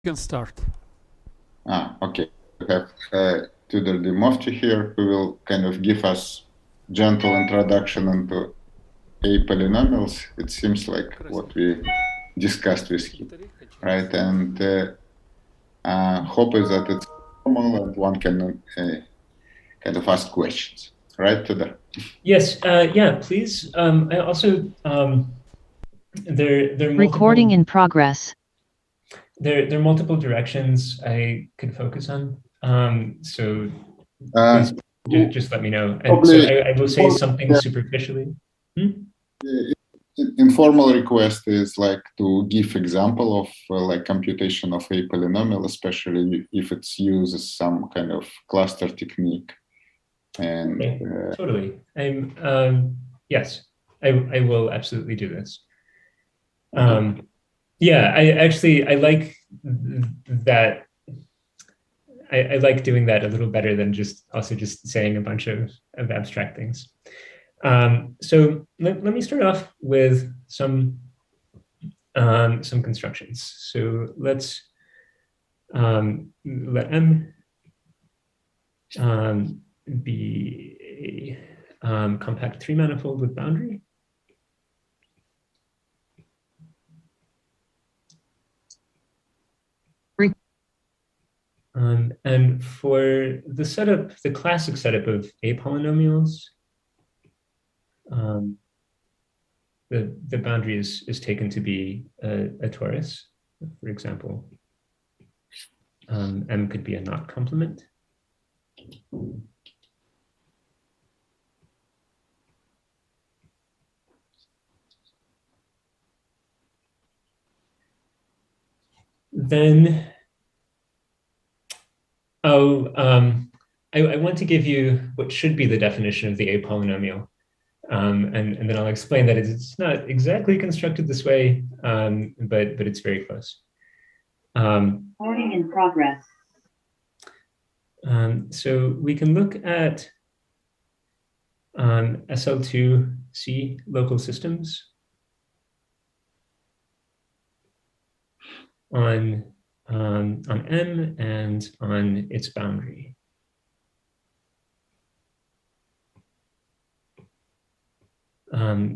You can start. Okay. We have Tudor Dimofte here, who will kind of give us gentle introduction into A-polynomials. It seems like what we discussed with him, right? And hope is that it's normal and one can kind of ask questions, right, Tudor? Yes, yeah, please. I also, there are Recording in progress. There are multiple directions I could focus on. So please just let me know. And so I will say something superficially. Informal request is like to give example of like computation of a polynomial, especially if it's uses some kind of cluster technique. And okay, totally. Yes, I will absolutely do this. Yeah, I like that. I like doing that a little better than just saying a bunch of abstract things. So let me start off with some constructions. So let's let M be a compact three-manifold with boundary. And for the setup, the classic setup of A-polynomials, the boundary is taken to be a torus, for example. M could be a knot complement. Then, I want to give you what should be the definition of the A-polynomial. And then I'll explain that it's not exactly constructed this way, but it's very close. Recording in progress. So we can look at SL2C local systems on M and on its boundary.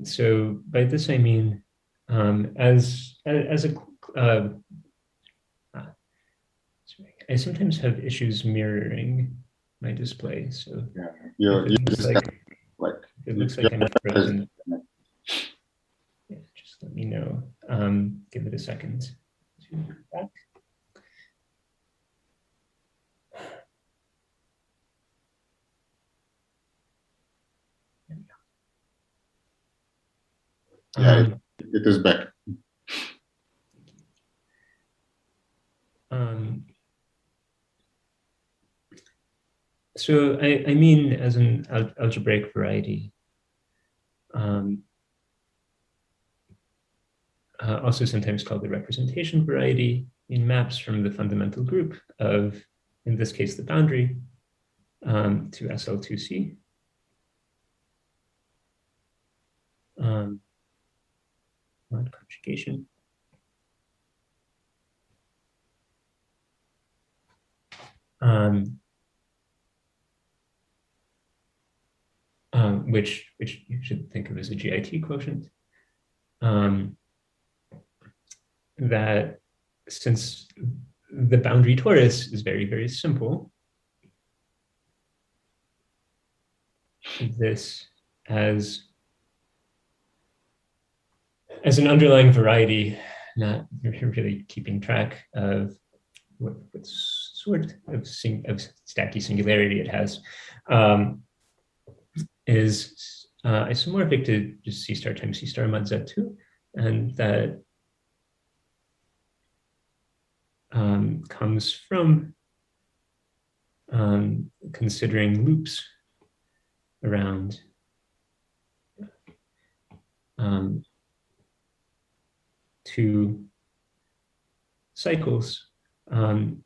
So by this I mean as a I sometimes have issues mirroring my display, so yeah, it looks like I'm frozen. Yeah, just let me know. Give it a second to back. Yeah, it is back. So I mean as an algebraic variety, also sometimes called the representation variety, in maps from the fundamental group of, in this case, the boundary, to SL2C. Mod conjugation. Which you should think of as a GIT quotient. That since the boundary torus is very, very simple, this as an underlying variety, not really keeping track of what sort of stacky singularity it has, is isomorphic to just C star times C star mod Z2, and that comes from considering loops around two cycles,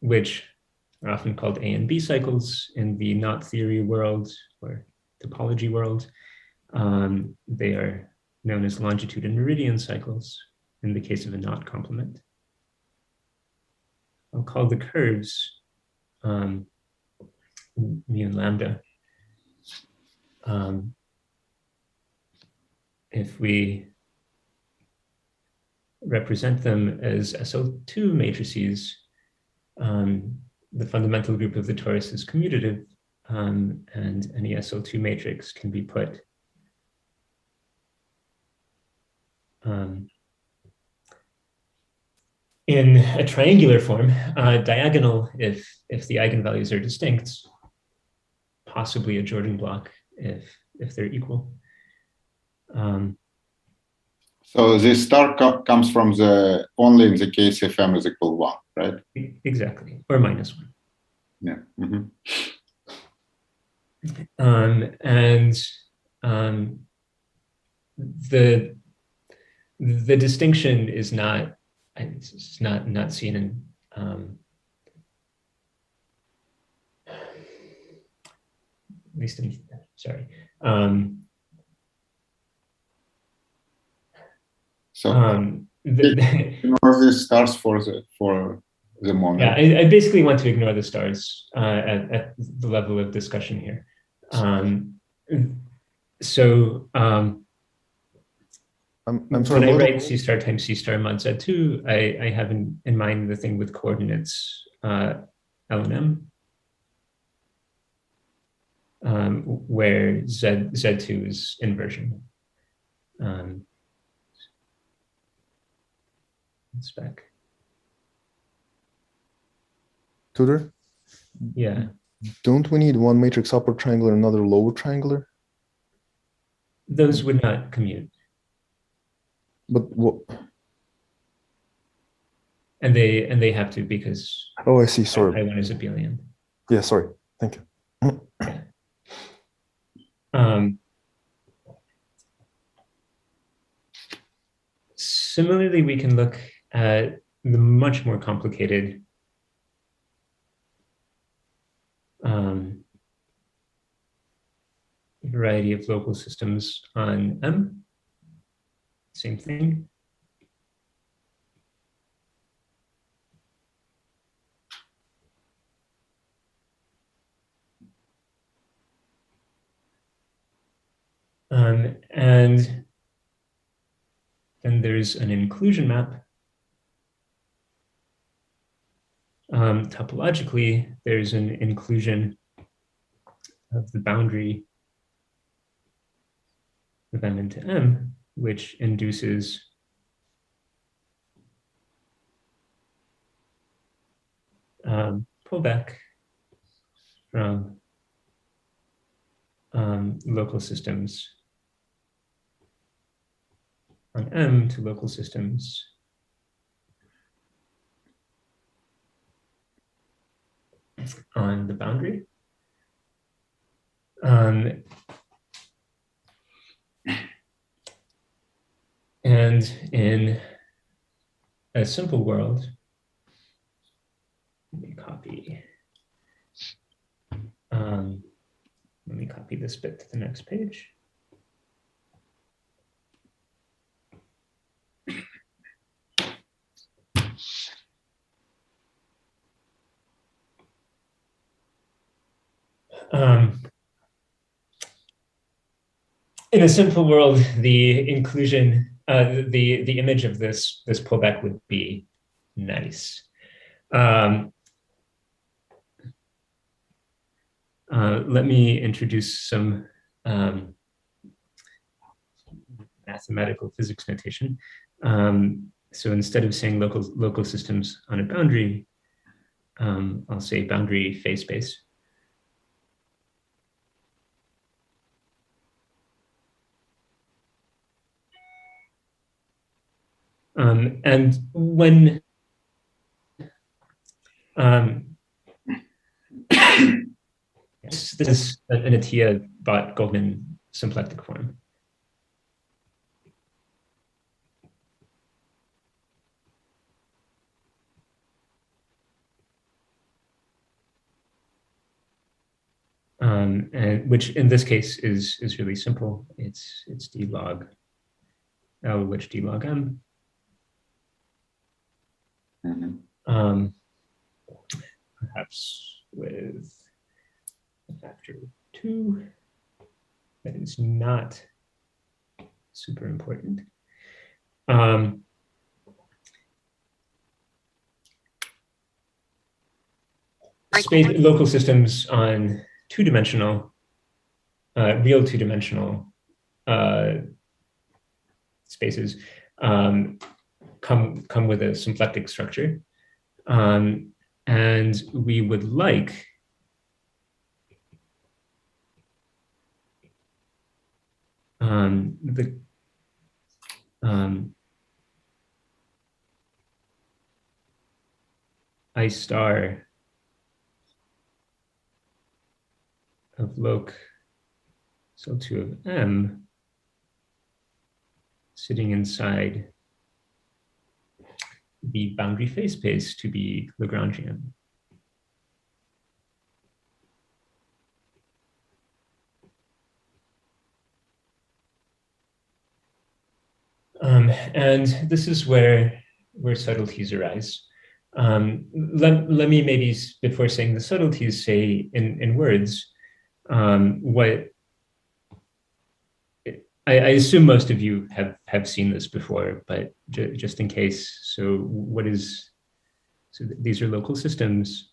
which are often called A and B cycles in the knot theory world or topology world. They are known as longitude and meridian cycles in the case of a knot complement. I'll call the curves mu and lambda. If we represent them as SL2 matrices, the fundamental group of the torus is commutative, and any SL2 matrix can be put in a triangular form, diagonal if the eigenvalues are distinct, possibly a Jordan block if they're equal. So this star comes from the only in the case if m is equal 1, right? Exactly, or minus 1. Yeah. Mm-hmm. The distinction is not, it's not seen in at least in, sorry. Ignore the stars for the moment. Yeah, I basically want to ignore the stars at the level of discussion here. I'm sorry, when I write C star times C star mod Z2, I have in mind the thing with coordinates L and M, where Z2 is inversion. It's back. Tudor? Yeah. Don't we need one matrix upper triangular, another lower triangular? Those would not commute. But what? And they have to, because oh, I see. Sorry. I1 is abelian. Yeah, sorry. Thank you. Yeah. Similarly, we can look at the much more complicated variety of local systems on M. Same thing. And then there's an inclusion map. Topologically, there's an inclusion of the boundary of M into M, which induces pullback from local systems on M to local systems on the boundary. And in a simple world, let me copy this bit to the next page. In a simple world, the inclusion, the image of this pullback would be nice. Let me introduce some mathematical physics notation. So instead of saying local systems on a boundary, I'll say boundary phase space. And when this is an Atiyah-Bott-Goldman symplectic form. And which in this case is really simple. It's d log L, which d log M. Mm-hmm. perhaps with a factor of 2. That is not super important. Local systems on two-dimensional, real two-dimensional spaces come with a symplectic structure, and we would like the I star of loc SL2 of M sitting inside the boundary phase space to be Lagrangian. And this is where subtleties arise. Let me maybe, before saying the subtleties, say in words what I assume most of you have seen this before, but just in case. So these are local systems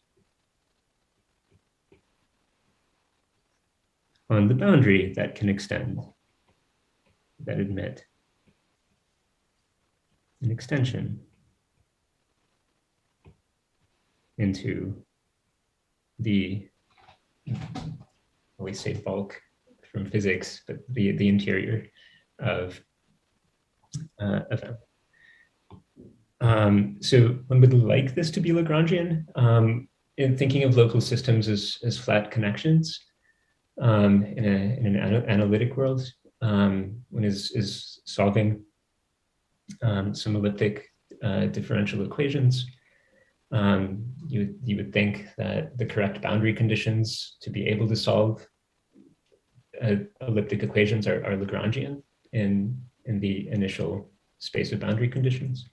on the boundary that can extend, that admit an extension into the, I always say bulk from physics, but the interior of M. So one would like this to be Lagrangian in thinking of local systems as flat connections in an analytic world. One is solving some elliptic differential equations. You would think that the correct boundary conditions to be able to solve elliptic equations are Lagrangian in the initial space of boundary conditions,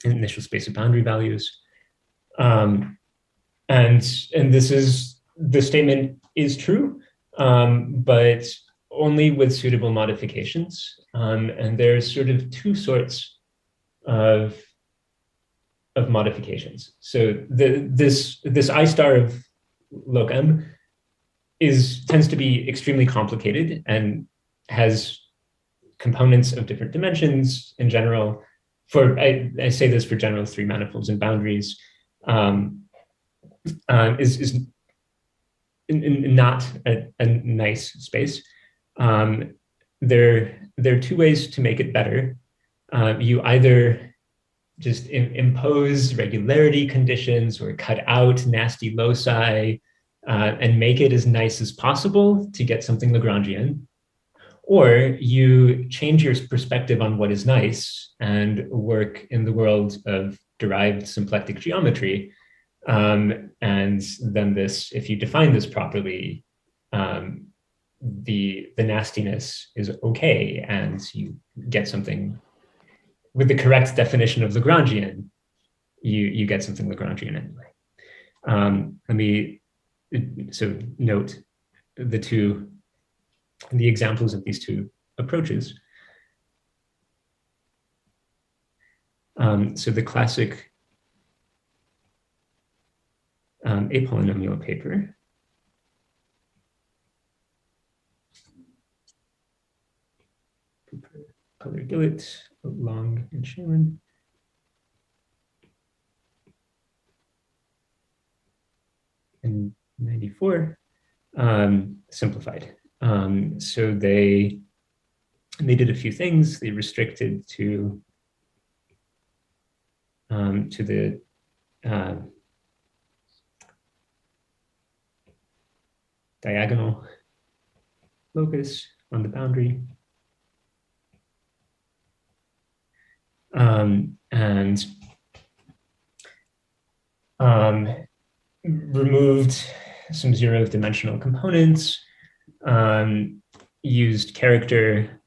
initial space of boundary values, and this statement is true, but only with suitable modifications. And there's sort of two sorts of modifications. So this I star of loc M tends to be extremely complicated and has components of different dimensions in general. I say this for general three manifolds and boundaries, is not a nice space. There are two ways to make it better. You either just impose regularity conditions or cut out nasty loci and make it as nice as possible to get something Lagrangian, or you change your perspective on what is nice and work in the world of derived symplectic geometry. And then this, if you define this properly, the nastiness is okay, and you get something with the correct definition of Lagrangian, you get something Lagrangian anyway. So note the examples of these two approaches. So the classic A-polynomial paper color Gillett, Long, and Chern. And 94, simplified. So they did a few things. They restricted to the diagonal locus on the boundary. And removed some zero-dimensional components, used character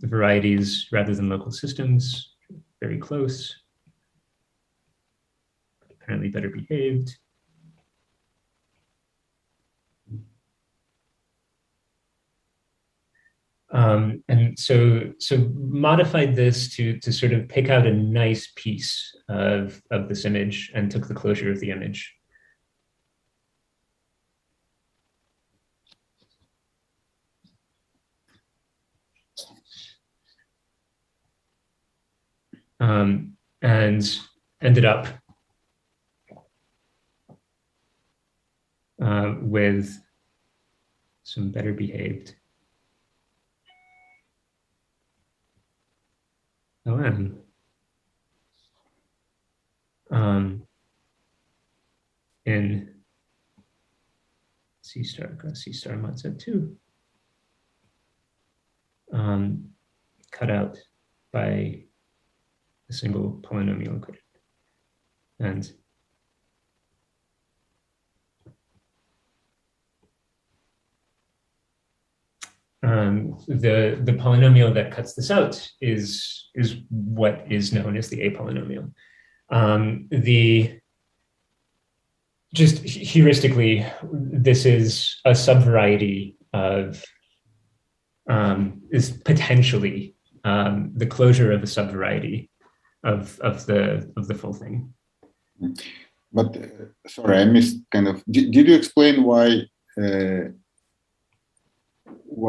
varieties rather than local systems, very close, apparently better behaved. And so modified this to sort of pick out a nice piece of this image and took the closure of the image. And ended up with some better behaved OM. In C star across C star mod set 2, cut out by a single polynomial equation. And the polynomial that cuts this out is what is known as the A-polynomial. Just heuristically, this is a subvariety of, is potentially the closure of a subvariety of the full thing. But sorry, I missed kind of. Did you explain why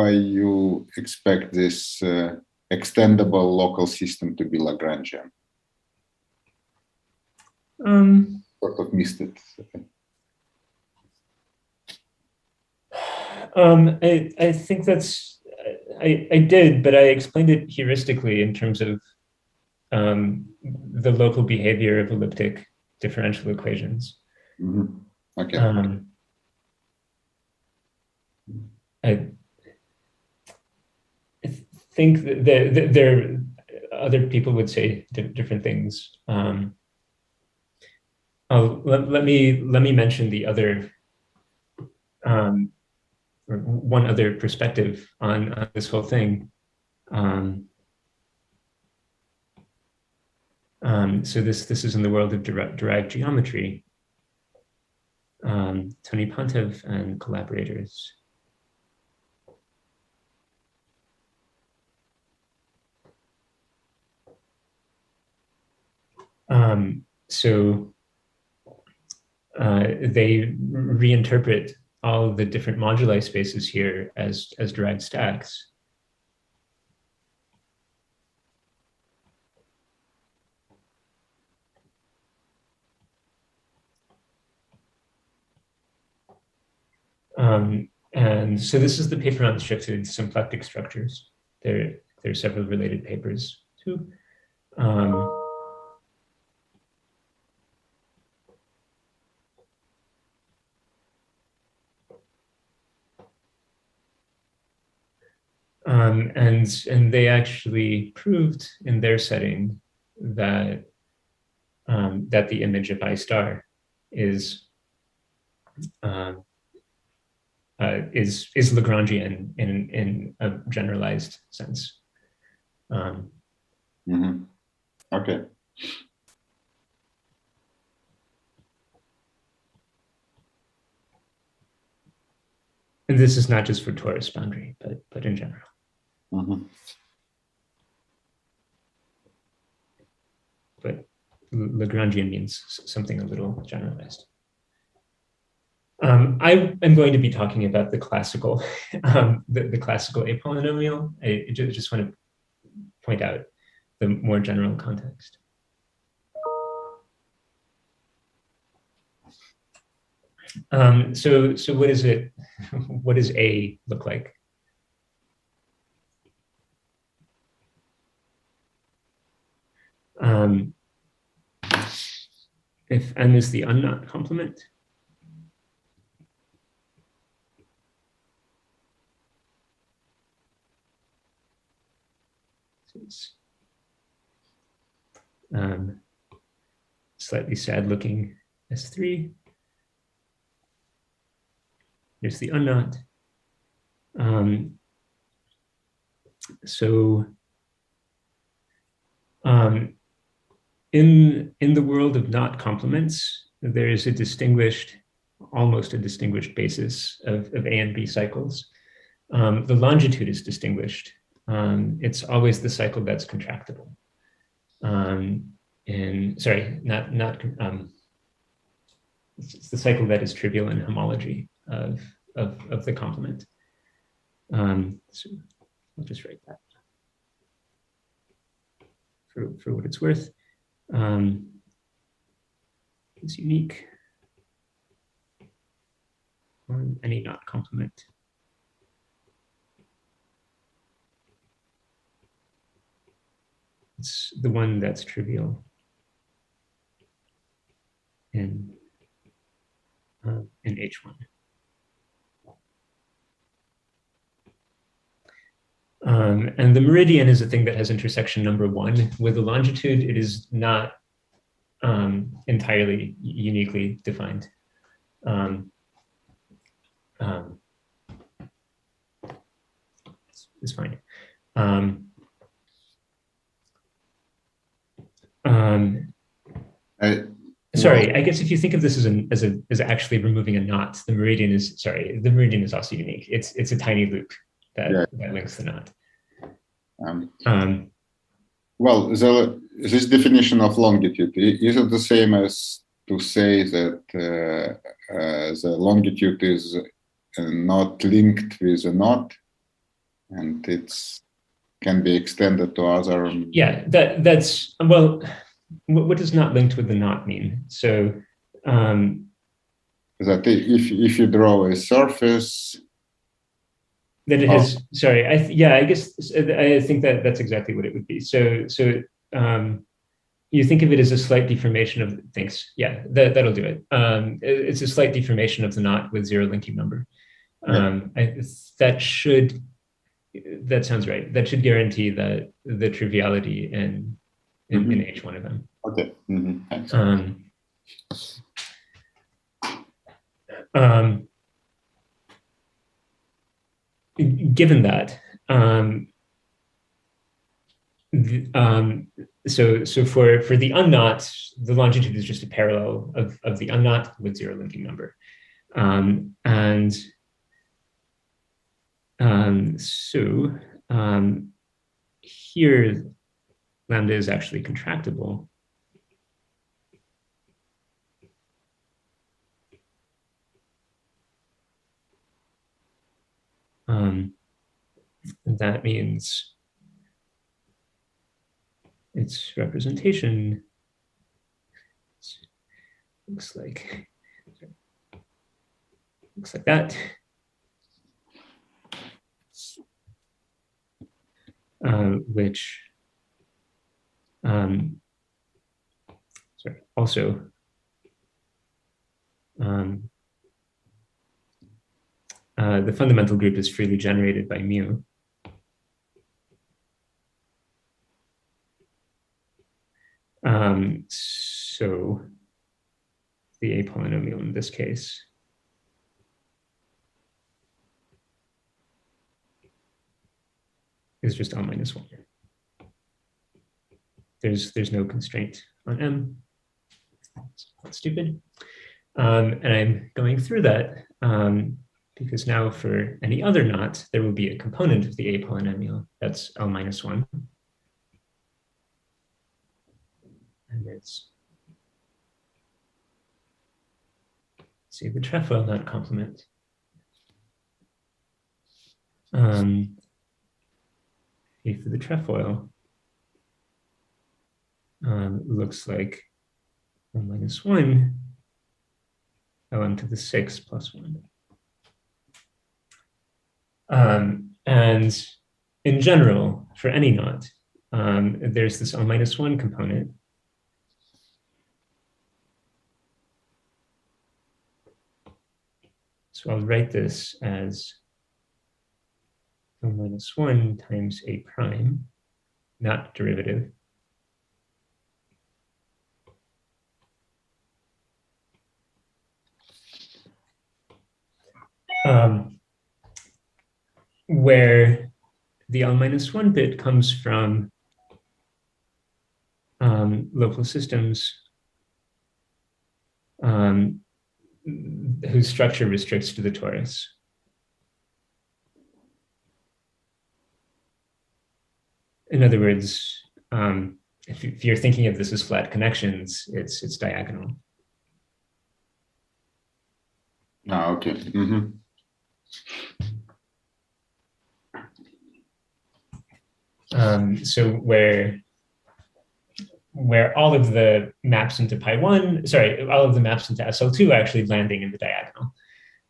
you expect this extendable local system to be Lagrangian? Sort of missed it. I think that's, I did, but I explained it heuristically in terms of the local behavior of elliptic differential equations. Mm-hmm. Okay. I think that there other people would say different things. Let me mention the other, or one other perspective on this whole thing. So this is in the world of derived geometry. Tony Pantev and collaborators. So they reinterpret all of the different moduli spaces here as derived stacks. And so this is the paper on restricted symplectic structures. There are several related papers too. And they actually proved in their setting that that the image of I star is Lagrangian in a generalized sense. Mm-hmm. Okay. And this is not just for torus boundary, but in general. Mm-hmm. But Lagrangian means something a little generalized. I am going to be talking about the classical, the classical A-polynomial. I just want to point out the more general context. So what is it? What does A look like? If n is the unknot complement, slightly sad looking S3. Here's the unknot. So in the world of knot complements, there is a distinguished, almost a distinguished basis of A and B cycles. The longitude is distinguished. It's always the cycle that's contractible. It's the cycle that is trivial in homology of the complement. So I'll just write that for what it's worth. It's unique on any knot complement. It's the one that's trivial in H1. And the meridian is a thing that has intersection number 1. With the longitude, it is not entirely uniquely defined. It's fine. Sorry, I guess if you think of this as actually removing a knot, the meridian is also unique. It's a tiny loop that links the knot. Well, this definition of longitude, is it the same as to say that the longitude is not linked with a knot, and it's can be extended to other? Yeah, that's well. What does not linked with the knot mean? So that if you draw a surface, that it has. Sorry, I think that's exactly what it would be. So you think of it as a slight deformation of things. Yeah, that'll do it. It's a slight deformation of the knot with 0 linking number. That sounds right. That should guarantee the triviality in H1 of them. Okay. Thanks. Given that, so for the unknot, the longitude is just a parallel of the unknot with 0 linking number, so here lambda is actually contractible. And that means its representation looks like that. Which also the fundamental group is freely generated by mu. So the A-polynomial in this case is just L minus 1. There's no constraint on M. That's stupid. And I'm going through that because now for any other knot, there will be a component of the A-polynomial that's L minus 1. And it's, see, the trefoil knot complement. For the trefoil, looks like L minus 1, Lm to the 6 plus 1. And in general, for any knot, there's this L minus 1 component. So I'll write this as L minus 1 times A prime, not derivative. Where the L-1 bit comes from local systems whose structure restricts to the torus. In other words, if you're thinking of this as flat connections, it's diagonal. Ah, okay. Mm-hmm. So where all of the maps into pi1, sorry, all of the maps into SL2 are actually landing in the diagonal.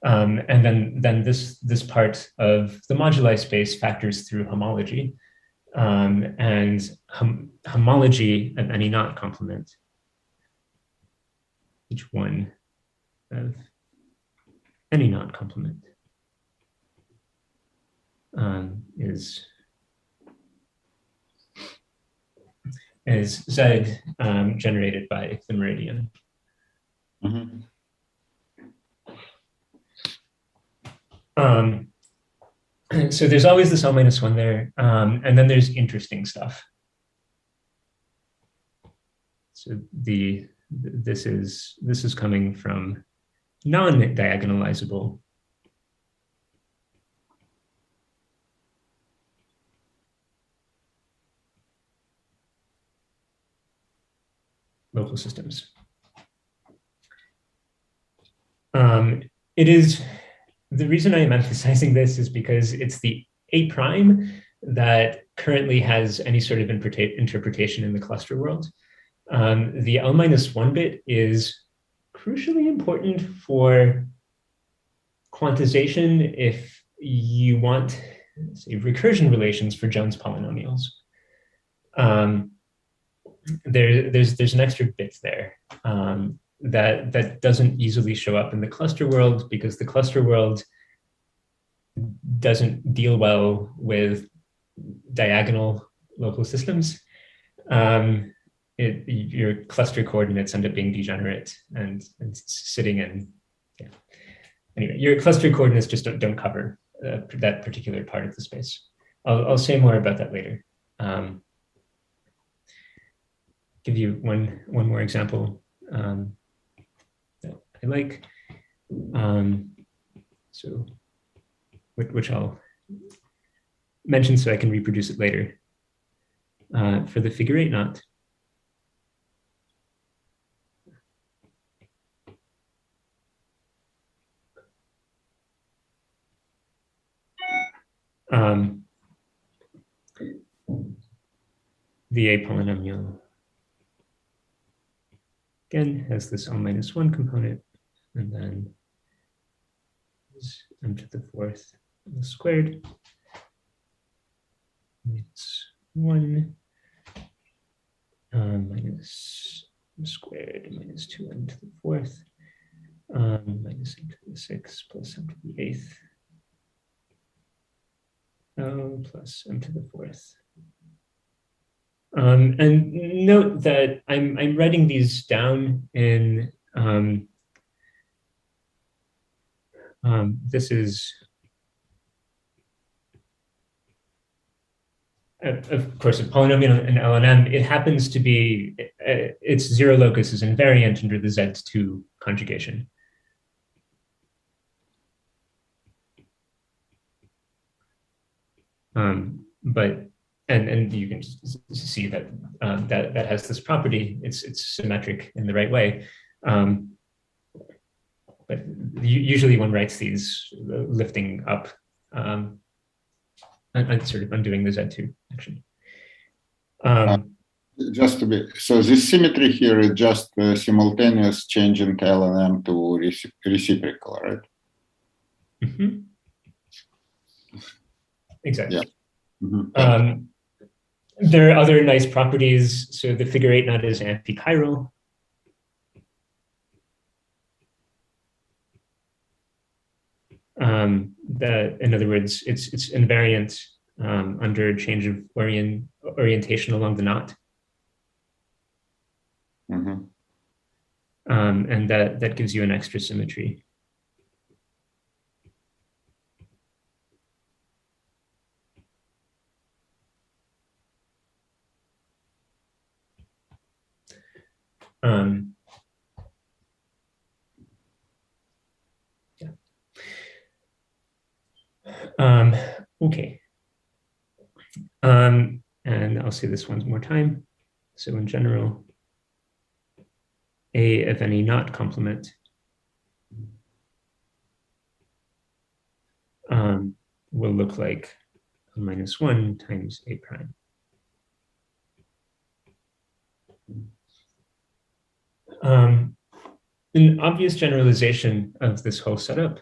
And then this part of the moduli space factors through homology. And homology of any knot complement, each one of any knot complement is Z generated by the meridian. Mm-hmm. So there's always this L-1 there, and then there's interesting stuff. So this is coming from non-diagonalizable local systems. It is, the reason I am emphasizing this is because it's the A prime that currently has any sort of interpretation in the cluster world. The L-1 bit is crucially important for quantization if you want, say, recursion relations for Jones polynomials. There's an extra bit there that doesn't easily show up in the cluster world because the cluster world doesn't deal well with diagonal local systems. Your cluster coordinates end up being degenerate and sitting in, yeah. Anyway, your cluster coordinates just don't cover that particular part of the space. I'll say more about that later. Give you one more example that I like. So which I'll mention so I can reproduce it later. For the figure 8 knot, the A-polynomial again has this L-1 component, and then m to the 4th squared minus 1 minus m squared minus 2m to the 4th minus m to the 6th plus m to the 8th plus m to the 4th. And note that I'm writing these down in this is of course a polynomial in LNM. It happens to be its zero locus is invariant under the Z2 conjugation. But you can see that that has this property. It's symmetric in the right way. But usually one writes these lifting up and sort of undoing the Z2 action. Just to be, so this symmetry here is just simultaneous change in LNM to reciprocal, right? Mm-hmm. Exactly. Yeah. Mm-hmm. There are other nice properties. So the figure 8 knot is antichiral. In other words, it's invariant under a change of orientation along the knot. Mm-hmm. And that gives you an extra symmetry. Yeah. Okay. And I'll say this one more time. So in general, A of any not complement will look like -1 times A prime. An obvious generalization of this whole setup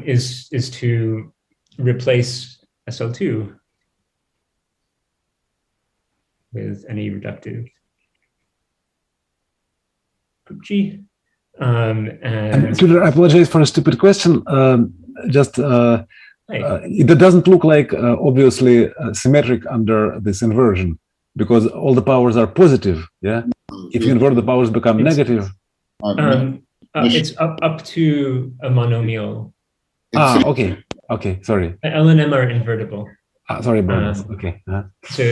is to replace SL2 with any reductive group G. And Tudor, I apologize for a stupid question. It doesn't look like obviously symmetric under this inversion, because all the powers are positive. Yeah, if you invert, the powers become negative. It's up to a monomial. Okay. Sorry. L and M are invertible. Sorry about this. Okay. So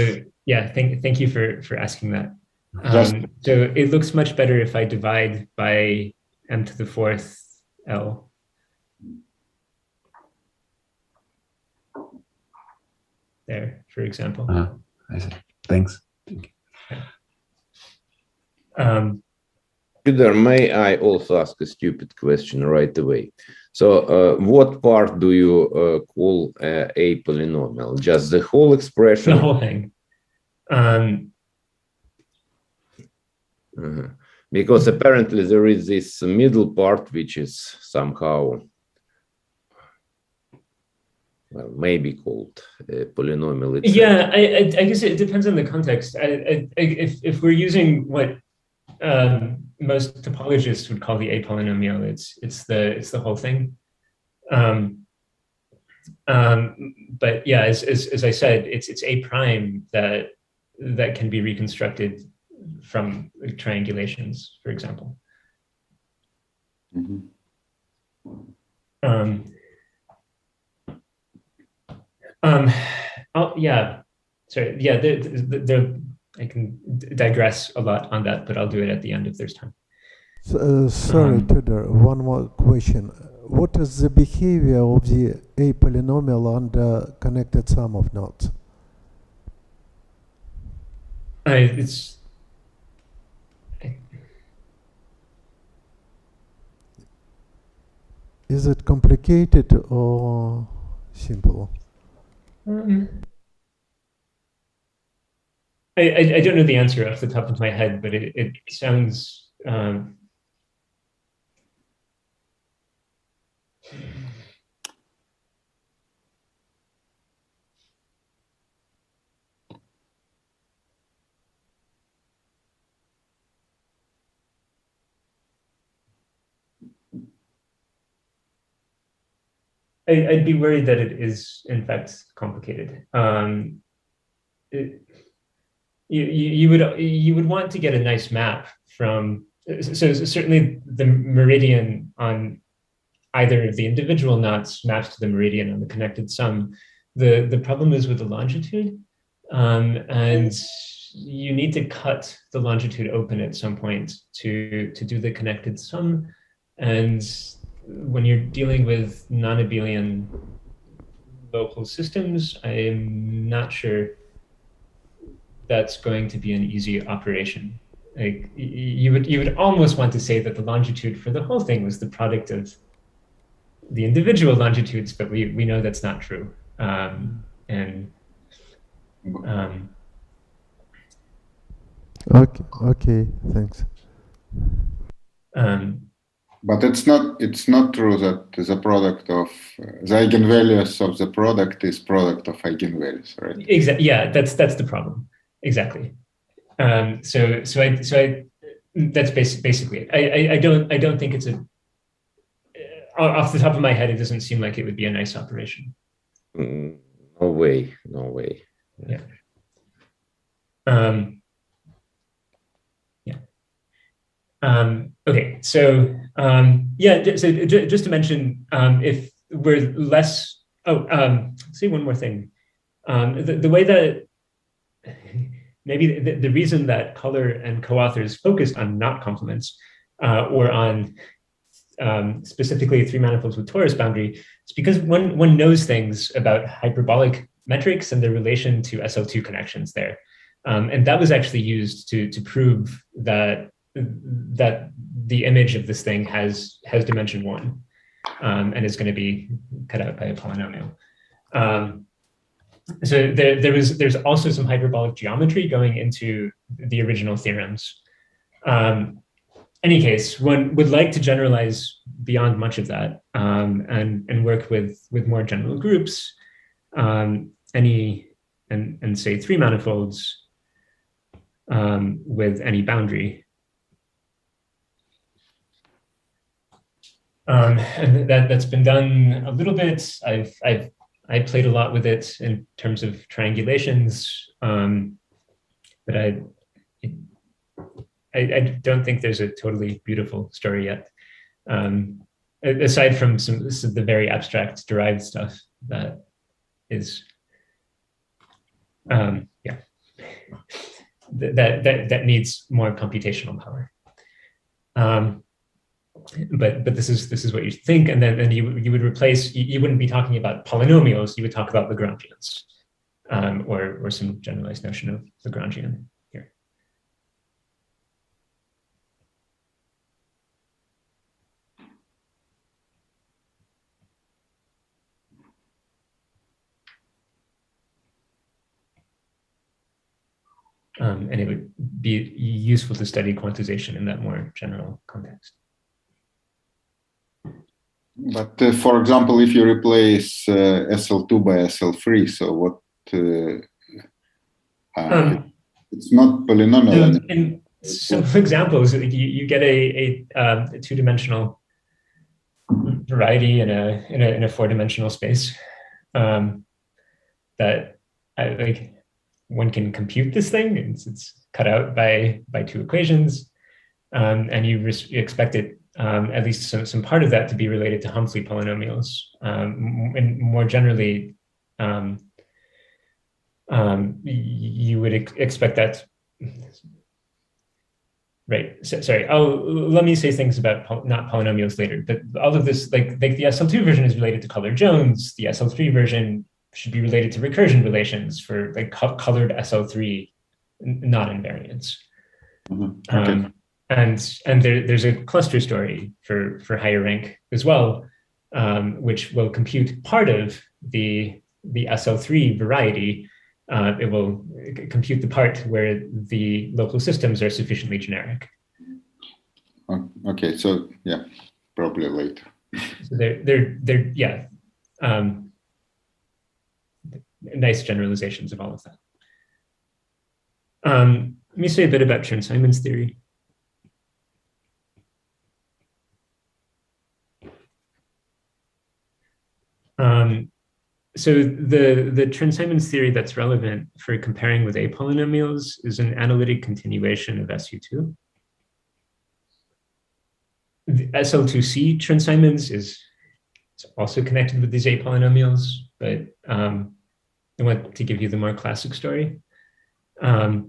yeah, thank you for asking that. So it looks much better if I divide by m to the 4th L. There, for example. I see. Thanks. Tudor, may I also ask a stupid question right away? So what part do you call a polynomial? Just the whole expression? The whole thing. Because apparently there is this middle part which is somehow, well, maybe called a polynomial itself. Yeah, I guess it depends on the context. If we're using what most topologists would call the A-polynomial, it's the whole thing. But yeah, as I said, it's A prime that can be reconstructed from triangulations, for example. Yeah, sorry. Yeah, I can digress a lot on that, but I'll do it at the end if there's time. Sorry, Tudor, one more question. What is the behavior of the A polynomial under connected sum of nodes? Is it complicated or simple? I don't know the answer off the top of my head, but it sounds I'd be worried that it is in fact complicated. You would want to get a nice map from, so certainly the meridian on either of the individual knots maps to the meridian on the connected sum. The problem is with the longitude, and you need to cut the longitude open at some point to do the connected sum. And when you're dealing with non-abelian local systems, I'm not sure that's going to be an easy operation. Like you would almost want to say that the longitude for the whole thing was the product of the individual longitudes, but we know that's not true. Okay, thanks. But it's not true that the product of the eigenvalues of the product is product of eigenvalues, right? Exactly. Yeah, that's the problem. Exactly. So that's basically it. I don't think it's a, off the top of my head, it doesn't seem like it would be a nice operation. No way. Yeah. Okay, so Yeah, so just to mention, if we're less, say one more thing. The way that, maybe the reason that Color and co-authors focused on knot complements or on specifically three manifolds with torus boundary is because one knows things about hyperbolic metrics and their relation to SL2 connections there. And that was actually used to prove that the image of this thing has dimension 1 and is going to be cut out by a polynomial. So there's also some hyperbolic geometry going into the original theorems. Any case, one would like to generalize beyond much of that and work with more general groups, and say three manifolds with any boundary. And that's been done a little bit. I played a lot with it in terms of triangulations, but I don't think there's a totally beautiful story yet, aside from some of the very abstract derived stuff that is, yeah, that needs more computational power. But this is what you think, and then you would replace. You wouldn't be talking about polynomials. You would talk about Lagrangians, or some generalized notion of Lagrangian here. And it would be useful to study quantization in that more general context. But for example, if you replace SL2 by SL3, so what? It's not polynomial. In some examples, you get a two-dimensional variety in a four-dimensional space that one can compute this thing. It's cut out by two equations, and you expect it. At least some part of that to be related to Humphrey polynomials. And more generally, you would expect that, right? Sorry, let me say things about not polynomials later, but all of this, like the SL2 version is related to Color-Jones, the SL3 version should be related to recursion relations for like colored SL3 knot invariants. Mm-hmm. Okay. And there's a cluster story for higher rank as well, which will compute part of the SL3 variety. It will compute the part where the local systems are sufficiently generic. Okay, so yeah, probably later. So they're yeah, nice generalizations of all of that. Let me say a bit about Chern-Simons theory. So the Chern-Simons theory that's relevant for comparing with A-polynomials is an analytic continuation of SU2. The SL2C Chern-Simons is also connected with these A-polynomials, but I want to give you the more classic story. So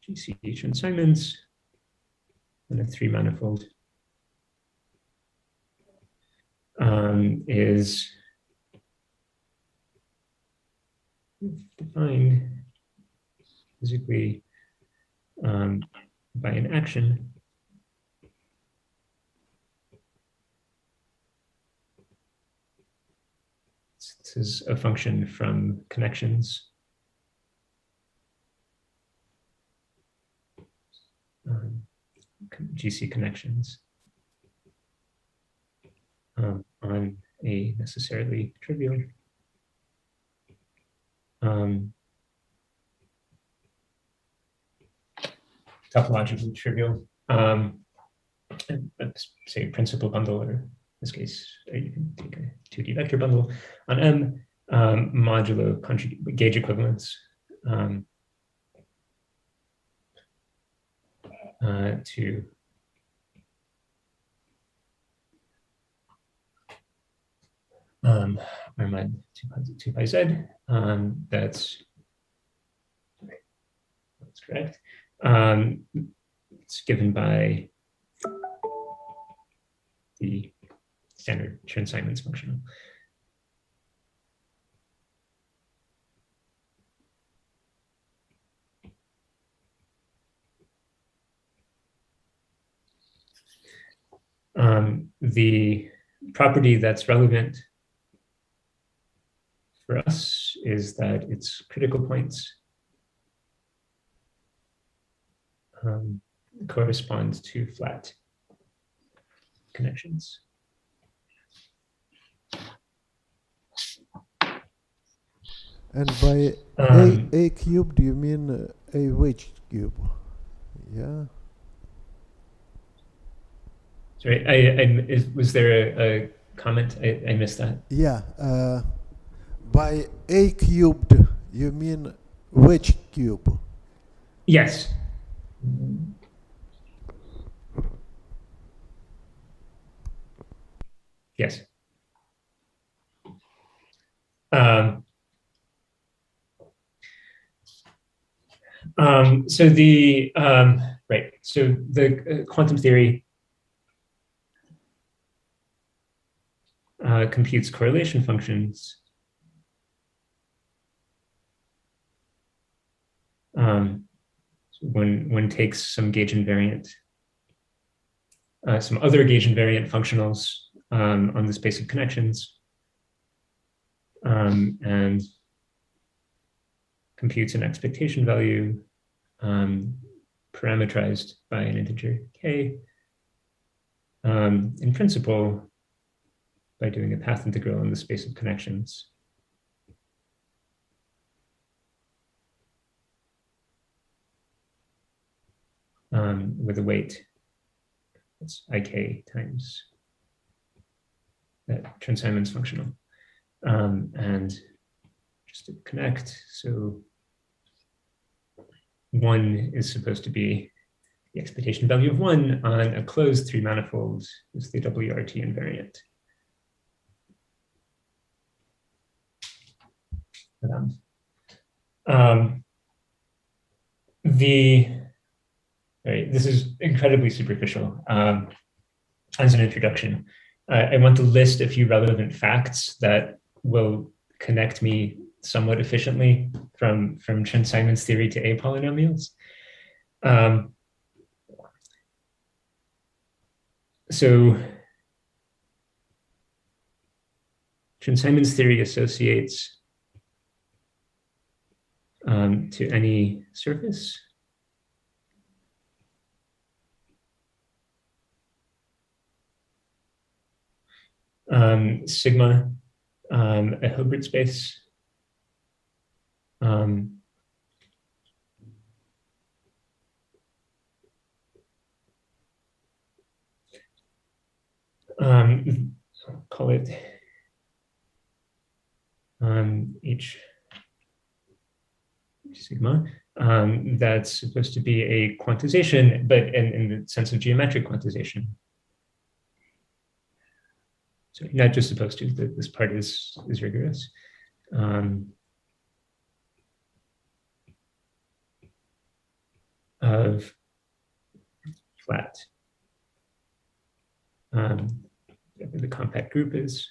GC Chern-Simons and a three manifold is defined physically by an action this is a function from connections GC connections on a necessarily trivial topologically trivial let's say principal bundle, or in this case you can take a 2D vector bundle on M modulo gauge equivalence to Armad 2 pi z. That's correct. It's given by the standard Chern-Simons functional. The property that's relevant for us is that its critical points correspond to flat connections. And by a cube, do you mean a wedge cube? Yeah. Sorry, was there a comment? I missed that. Yeah. By a cubed, you mean wedge cube? Yes. Yes. So the right. So the quantum theory computes correlation functions when one takes some gauge invariant, some other gauge invariant functionals on the space of connections, and computes an expectation value parameterized by an integer k. In principle, by doing a path integral in the space of connections. With a weight, it's ik times that Chern-Simons functional. And just to connect, so 1 is supposed to be the expectation value of 1 on a closed 3 manifold is the WRT invariant. This is incredibly superficial. As an introduction, I want to list a few relevant facts that will connect me somewhat efficiently from Chern-Simons theory to A-polynomials. So Chern-Simons theory associates to any surface sigma, a Hilbert space, call it H sigma. That's supposed to be a quantization, but in the sense of geometric quantization. So not just supposed to, this part is rigorous. Of flat, whatever the compact group is.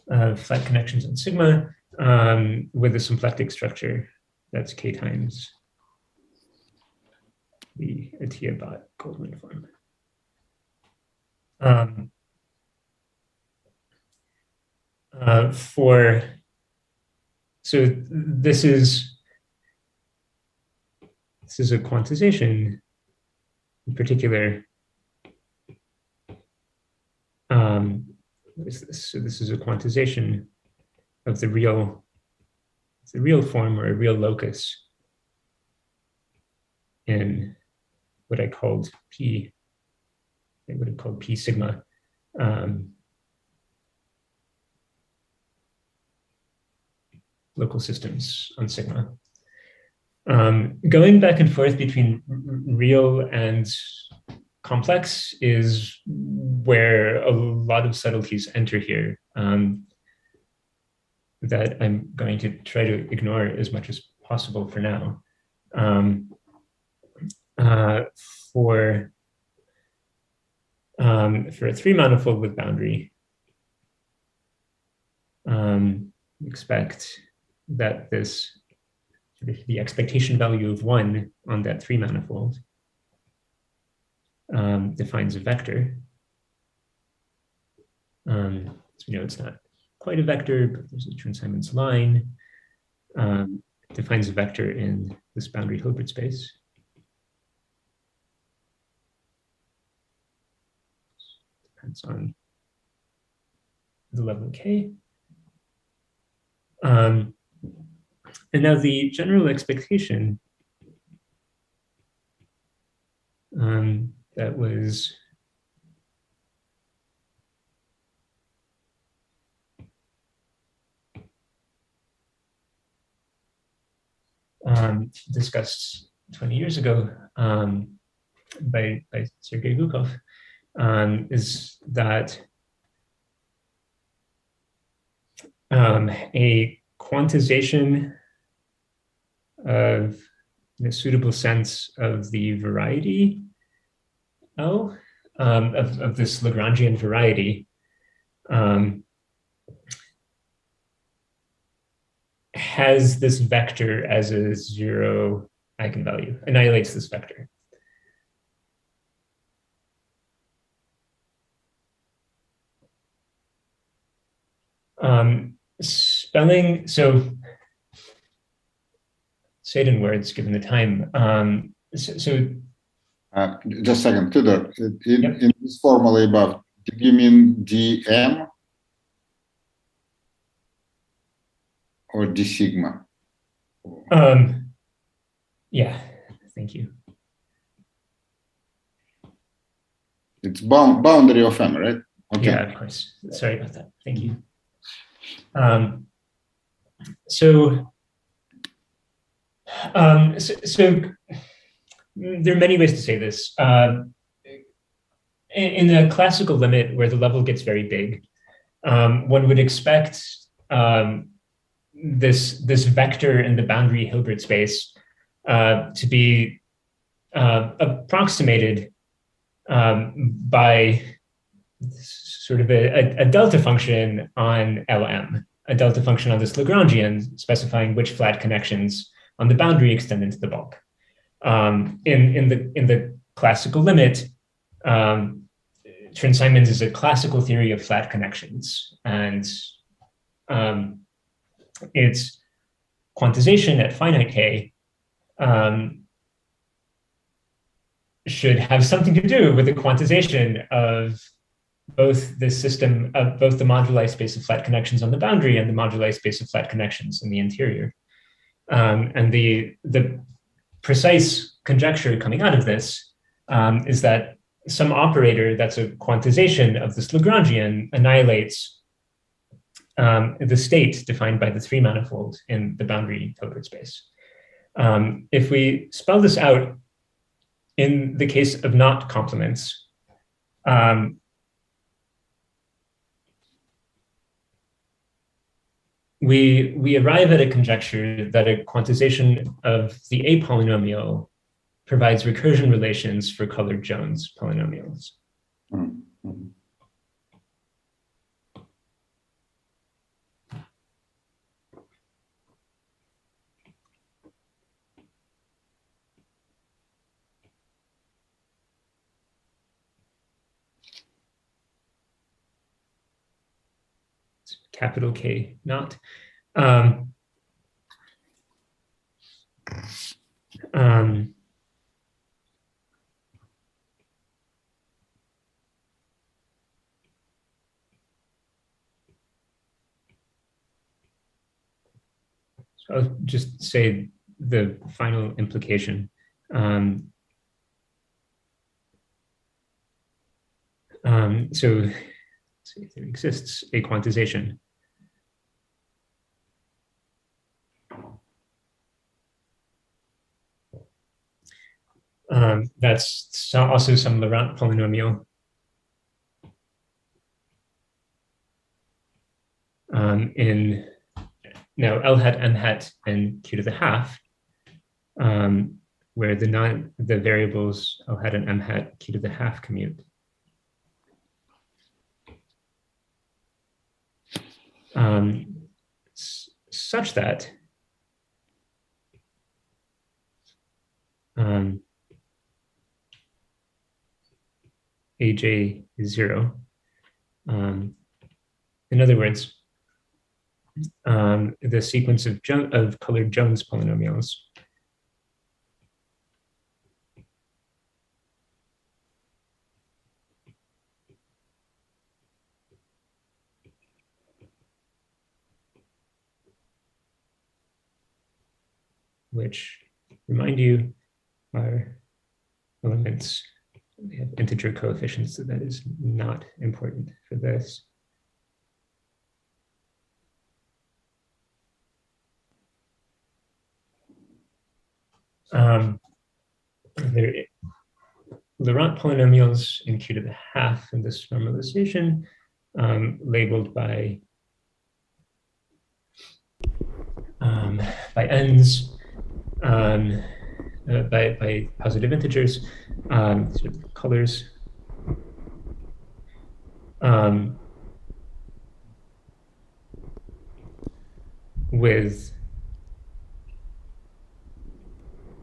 Flat connections on sigma with a symplectic structure that's k times the Atiyah-Bott Goldman form. So this is a quantization in particular. What is this? So this is a quantization of the real form or a real locus in what I called P, I would have called P sigma. local systems on sigma. Going back and forth between real and complex is where a lot of subtleties enter here, that I'm going to try to ignore as much as possible for now. For a three-manifold with boundary, expect that the expectation value of 1 on that three-manifold defines a vector. So we know it's not quite a vector, but there's a Chern-Simons line. Defines a vector in this boundary Hilbert space. Depends on the level K. And now the general expectation that was discussed 20 years ago by Sergei Gukov, is that a quantization of, in a suitable sense, of the variety L of this Lagrangian variety has this vector as a 0 eigenvalue, annihilates this vector. Spelling, so say it in words given the time. Just a second, Tudor, in this formula above, did you mean dm or d sigma? Yeah, thank you. It's boundary of M, right? Okay. Yeah, of course. Sorry about that. Thank you. So there are many ways to say this. In a classical limit where the level gets very big, one would expect this vector in the boundary Hilbert space to be approximated by sort of a delta function on Lm, a delta function on this Lagrangian specifying which flat connections on the boundary extend into the bulk. In the classical limit, Chern-Simons is a classical theory of flat connections, and its quantization at finite k should have something to do with the quantization of both this system of both the moduli space of flat connections on the boundary and the moduli space of flat connections in the interior. And the precise conjecture coming out of this is that some operator that's a quantization of this Lagrangian annihilates the state defined by the three manifold in the boundary Hilbert space. If we spell this out in the case of not complements, we arrive at a conjecture that a quantization of the A-polynomial provides recursion relations for colored Jones polynomials. Mm-hmm. Capital K not. So I'll just say the final implication. So there exists a quantization That's also some Laurent polynomial. In L hat, M hat, and Q to the half, where the variables L hat and M hat, Q to the half commute. Such that AJ is 0. In other words, the sequence of colored Jones polynomials which, remind you, are elements. They have integer coefficients, so that is not important for this. Laurent polynomials in Q to the half in this normalization, labeled by n's, by positive integers, sort of colors, with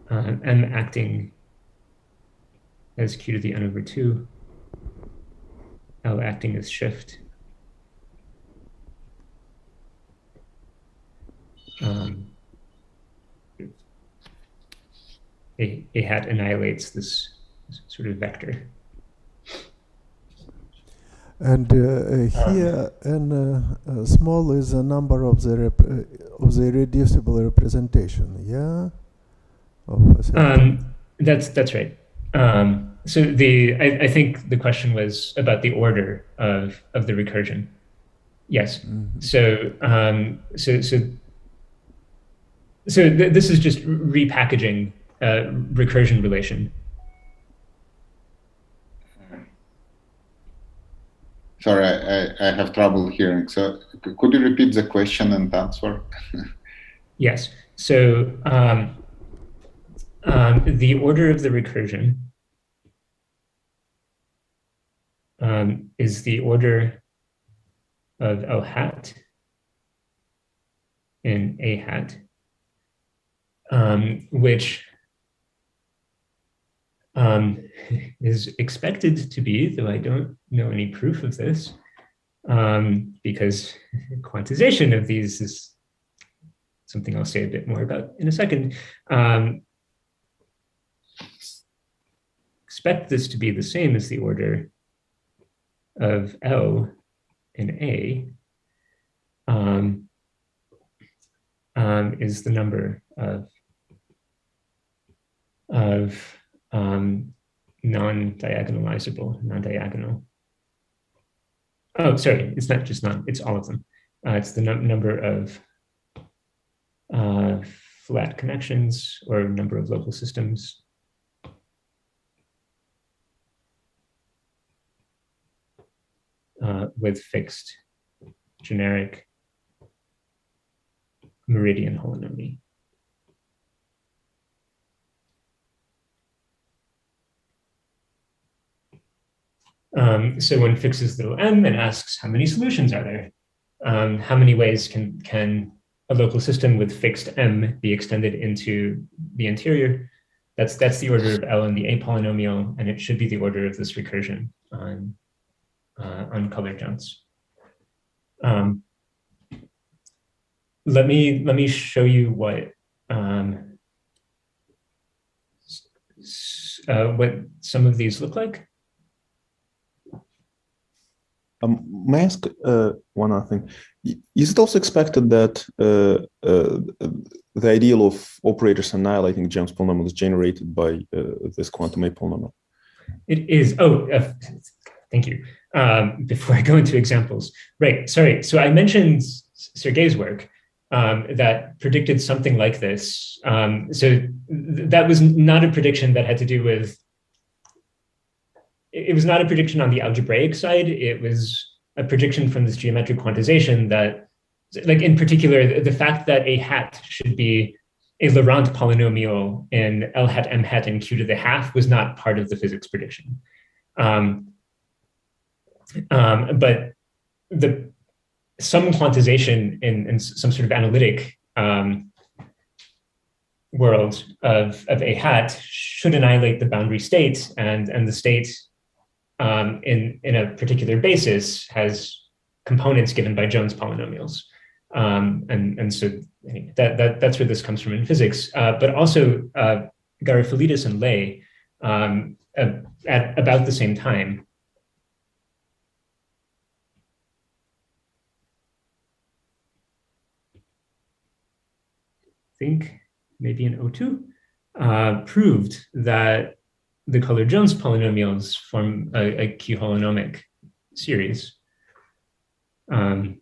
m acting as Q to the n over 2, L acting as shift. A hat annihilates this sort of vector. And here, n small is a number of the irreducible representation, yeah? That's right. So I think the question was about the order of the recursion. Yes. Mm-hmm. So this is just repackaging recursion relation. Sorry, I have trouble hearing. So could you repeat the question and answer? Yes. So the order of the recursion is the order of L hat in A hat, which is expected to be, though I don't know any proof of this, because quantization of these is something I'll say a bit more about in a second. Expect this to be the same as the order of L in A, is the number of non-diagonal. Oh, sorry, it's not just non, it's all of them. It's the number of flat connections or number of local systems with fixed generic meridian holonomy. So one fixes little m and asks how many solutions are there? How many ways can a local system with fixed m be extended into the interior? That's the order of L in the A-polynomial, and it should be the order of this recursion on colored Jones. Let me show you what some of these look like. May I ask one other thing? Is it also expected that the ideal of operators annihilating Jones polynomial is generated by this quantum A-polynomial? It is. Oh, thank you. Before I go into examples, right? Sorry. So I mentioned Sergei's work, that predicted something like this. That was not a prediction that had to do with, it was not a prediction on the algebraic side. It was a prediction from this geometric quantization that, like in particular, the fact that a hat should be a Laurent polynomial in L hat, M hat, and Q to the half was not part of the physics prediction. But some quantization in some sort of analytic world of a hat should annihilate the boundary state, and the state in a particular basis has components given by Jones polynomials. And so that's where this comes from in physics. But also Garofalidis and Ley at about the same time think maybe in O2, proved that the color Jones polynomials form a Q-holonomic series. The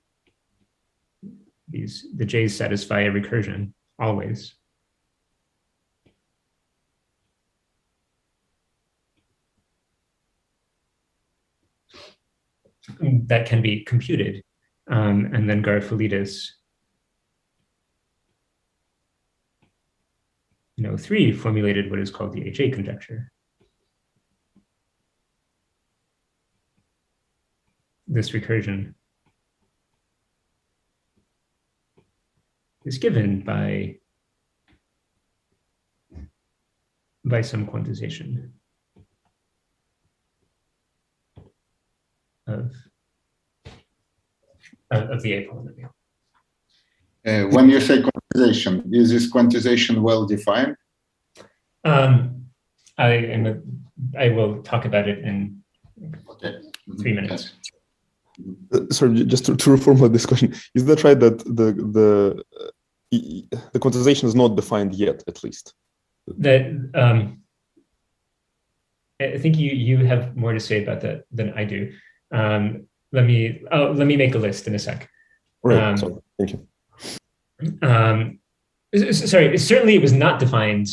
J's satisfy a recursion always. That can be computed. And then Garofalidis in O3 formulated what is called the HA conjecture. This recursion is given by some quantization of the A-polynomial. When you say quantization, is this quantization well defined? I will talk about it in 3 minutes. Sorry, just to reformulate this question, is that right that the quantization is not defined yet, at least? That I think you have more to say about that than I do. Let me make a list in a sec. Right. Sorry. Thank you. Sorry. Certainly, it was not defined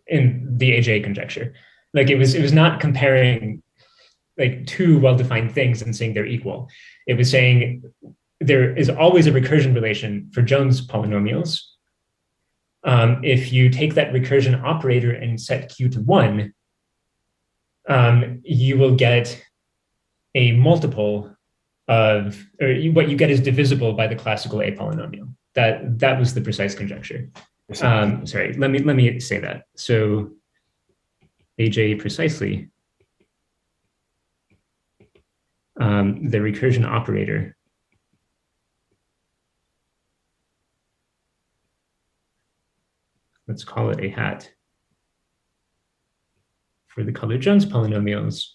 in the AJ conjecture. Like it was not comparing like two well-defined things and saying they're equal. It was saying there is always a recursion relation for Jones polynomials. If you take that recursion operator and set Q to 1, you will get a multiple of, or what you get is divisible by the classical A polynomial. That was the precise conjecture. Sorry, let me say that. So AJ precisely, the recursion operator let's call it a hat for the color Jones polynomials.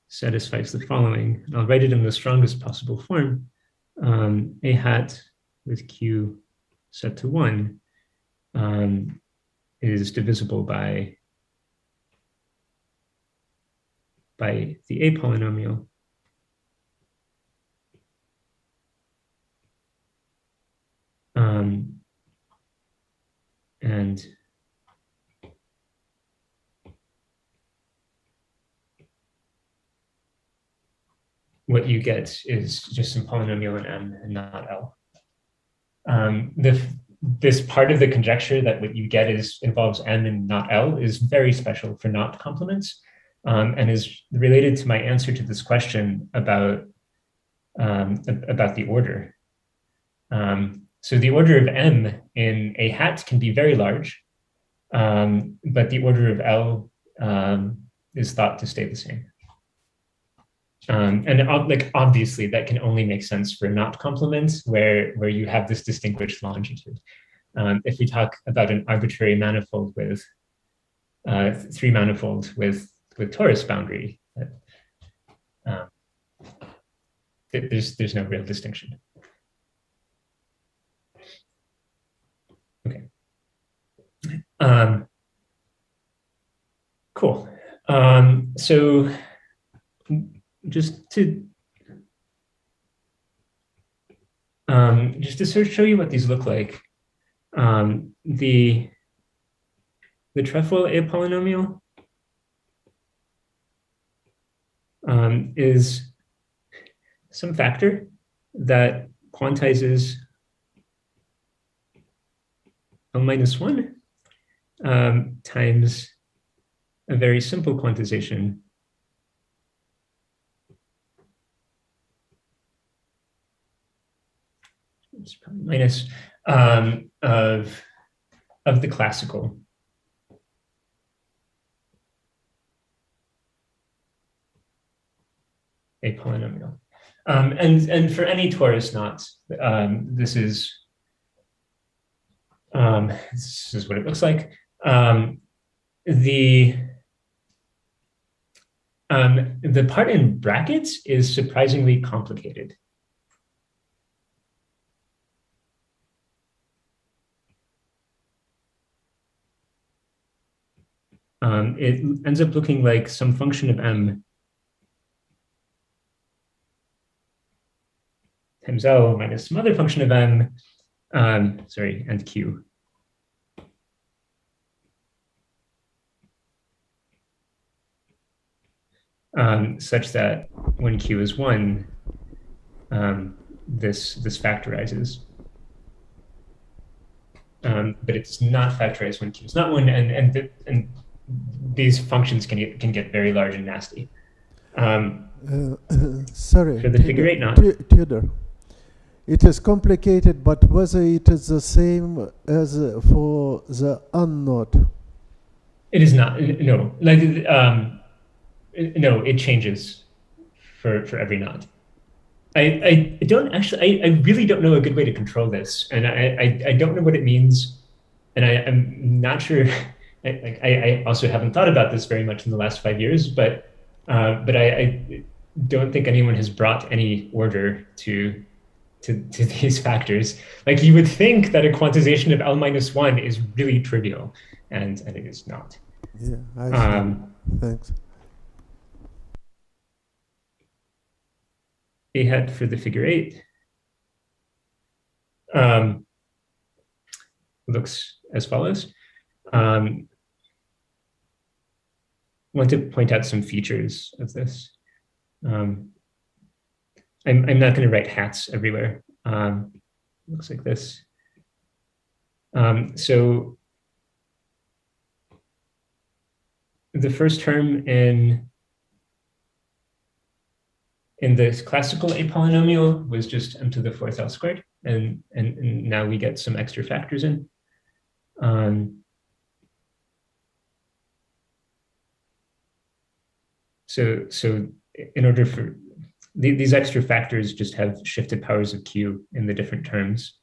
Satisfies the following. I'll write it in the strongest possible form. A hat with Q set to 1 is divisible by the A polynomial. And what you get is just some polynomial in M and not L. This part of the conjecture that what you get involves M and not L is very special for knot complements, and is related to my answer to this question about the order. So the order of M in a hat can be very large, but the order of L is thought to stay the same. And like obviously that can only make sense for knot complements where you have this distinguished longitude. If we talk about an arbitrary manifold with 3 manifold with torus boundary, there's no real distinction. Okay. Cool. So just to just to sort of show you what these look like, the trefoil A-polynomial is some factor that quantizes L-1 times a very simple quantization it's probably minus of the classical A-polynomial. And for any torus knots, this is what it looks like. The part in brackets is surprisingly complicated. It ends up looking like some function of m times L minus some other function of m, and Q. Such that when Q is 1, this factorizes. But it's not factorized when Q is not 1, and these functions can get very large and nasty. Sorry, for the figure 8 knot. Tudor. It is complicated, but whether it is the same as for the unknot? It is not. No, like no, it changes for every knot. I don't actually. I really don't know a good way to control this, and I don't know what it means, and I'm not sure. I also haven't thought about this very much in the last 5 years, but I don't think anyone has brought any order to these factors. Like, you would think that a quantization of L-1 is really trivial, and it is not. Yeah, I see. Thanks. A hat for the figure 8 looks as follows. I want to point out some features of this. I'm not going to write hats everywhere. Looks like this. So the first term in this classical A-polynomial was just m to the 4th L squared, and now we get some extra factors in. So in order for these extra factors just have shifted powers of Q in the different terms.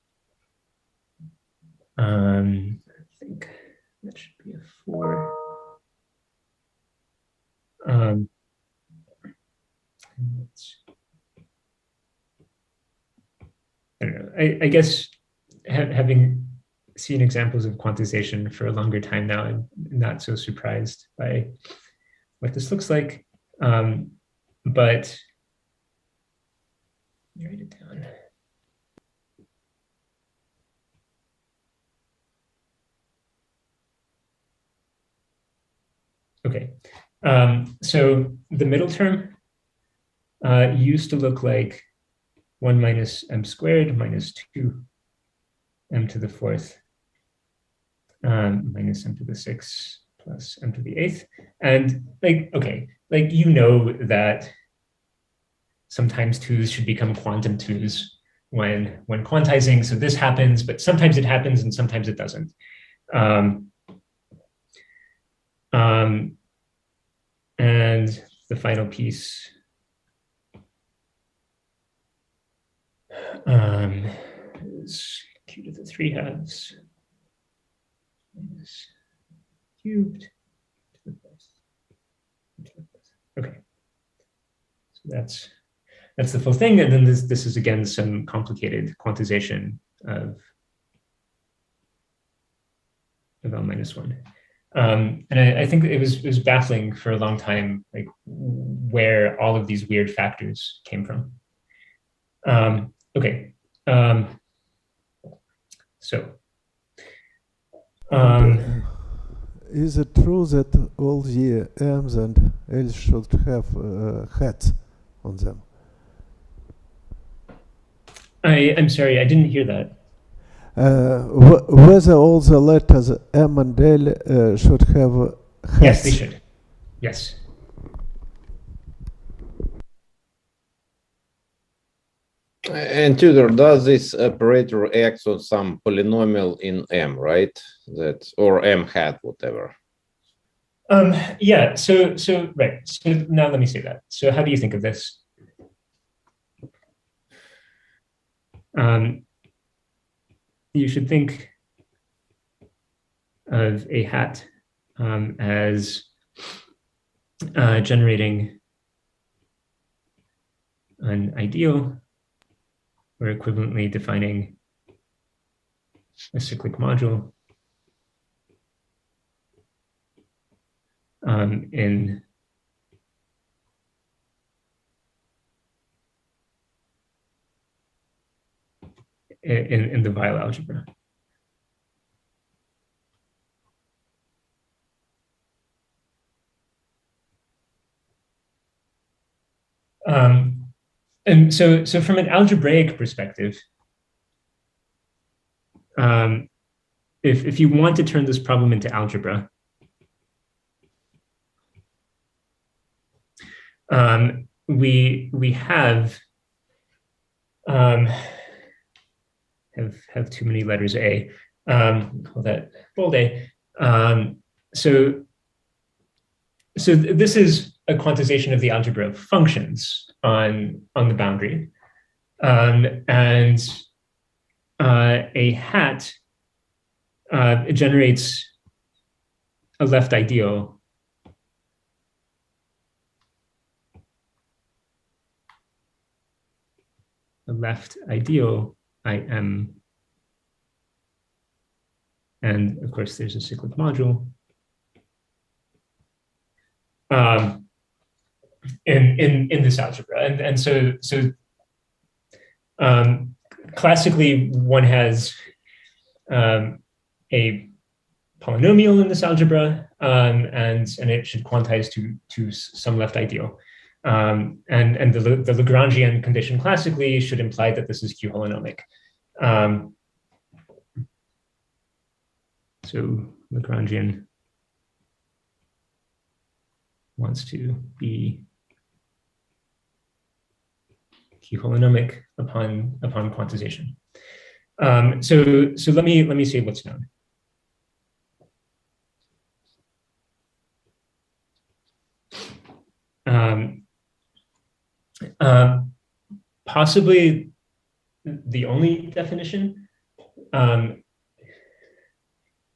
I think that should be a 4. I don't know. I guess having seen examples of quantization for a longer time now, I'm not so surprised by what this looks like. But write it down. Okay. So the middle term used to look like 1 minus m squared minus 2 m to the 4th minus m to the 6th plus m to the 8th. And like, okay, like, you know that sometimes 2's should become quantum 2's when quantizing. So this happens, but sometimes it happens and sometimes it doesn't. And the final piece is q to the 3 halves minus cubed to the 4th. Okay, so that's the full thing, and then this is again some complicated quantization of L-1. And I think it was baffling for a long time, like, where all of these weird factors came from. Okay, So, is it true that all the M's and L's should have hats on them? I'm sorry, I didn't hear that. Whether all the letters M and L should have hats? Yes, they should. Yes. And Tudor, does this operator act on some polynomial in M, right? That or M hat, whatever. Yeah. So right. So now let me say that. So how do you think of this? You should think of a hat as generating an ideal, or equivalently defining a cyclic module in the Weil algebra. And so from an algebraic perspective, if you want to turn this problem into algebra, we have too many letters A. Call that bold A. So this is a quantization of the algebra of functions on the boundary, and a hat generates a left ideal IM, and of course there's a cyclic module in this algebra, and so classically one has a polynomial in this algebra, and it should quantize to some left ideal. And the Lagrangian condition classically should imply that this is Q-holonomic. So Lagrangian wants to be Q-holonomic upon quantization. So let me say what's known. Possibly the only definition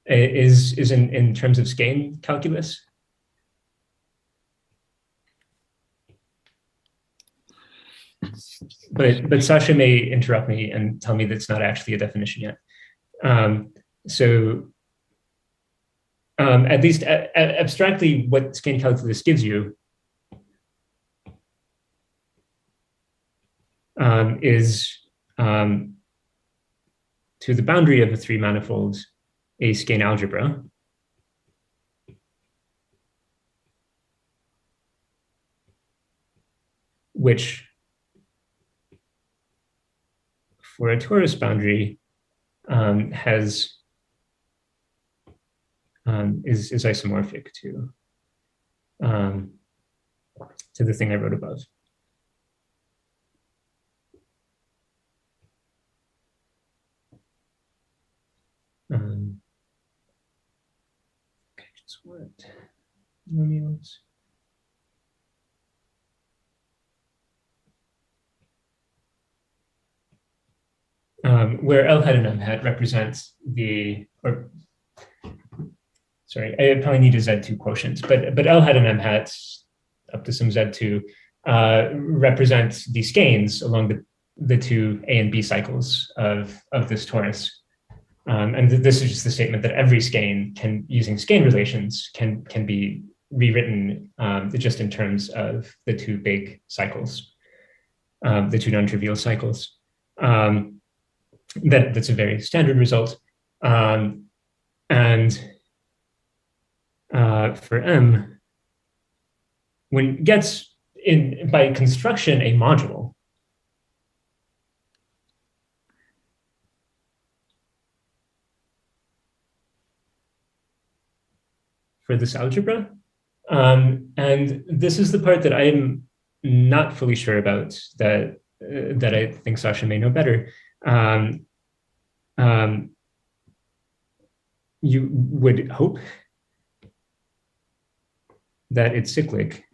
is in terms of skein calculus. But Sasha may interrupt me and tell me that's not actually a definition yet. At least abstractly, what skein calculus gives you is to the boundary of a three-manifold a skein algebra, which for a torus boundary is isomorphic to the thing I wrote above. Okay, just what polynomials. Where L hat and M hat represents sorry, I probably need a Z2 quotient, but L hat and M hat up to some Z2 represent the skeins along the two A and B cycles of this torus. And this is just the statement that every skein using skein relations can be rewritten just in terms of the two big cycles, the two non-trivial cycles. that's a very standard result. And for M, when it gets in by construction a module, for this algebra, and this is the part that I'm not fully sure about, that I think Sasha may know better. You would hope that it's cyclic.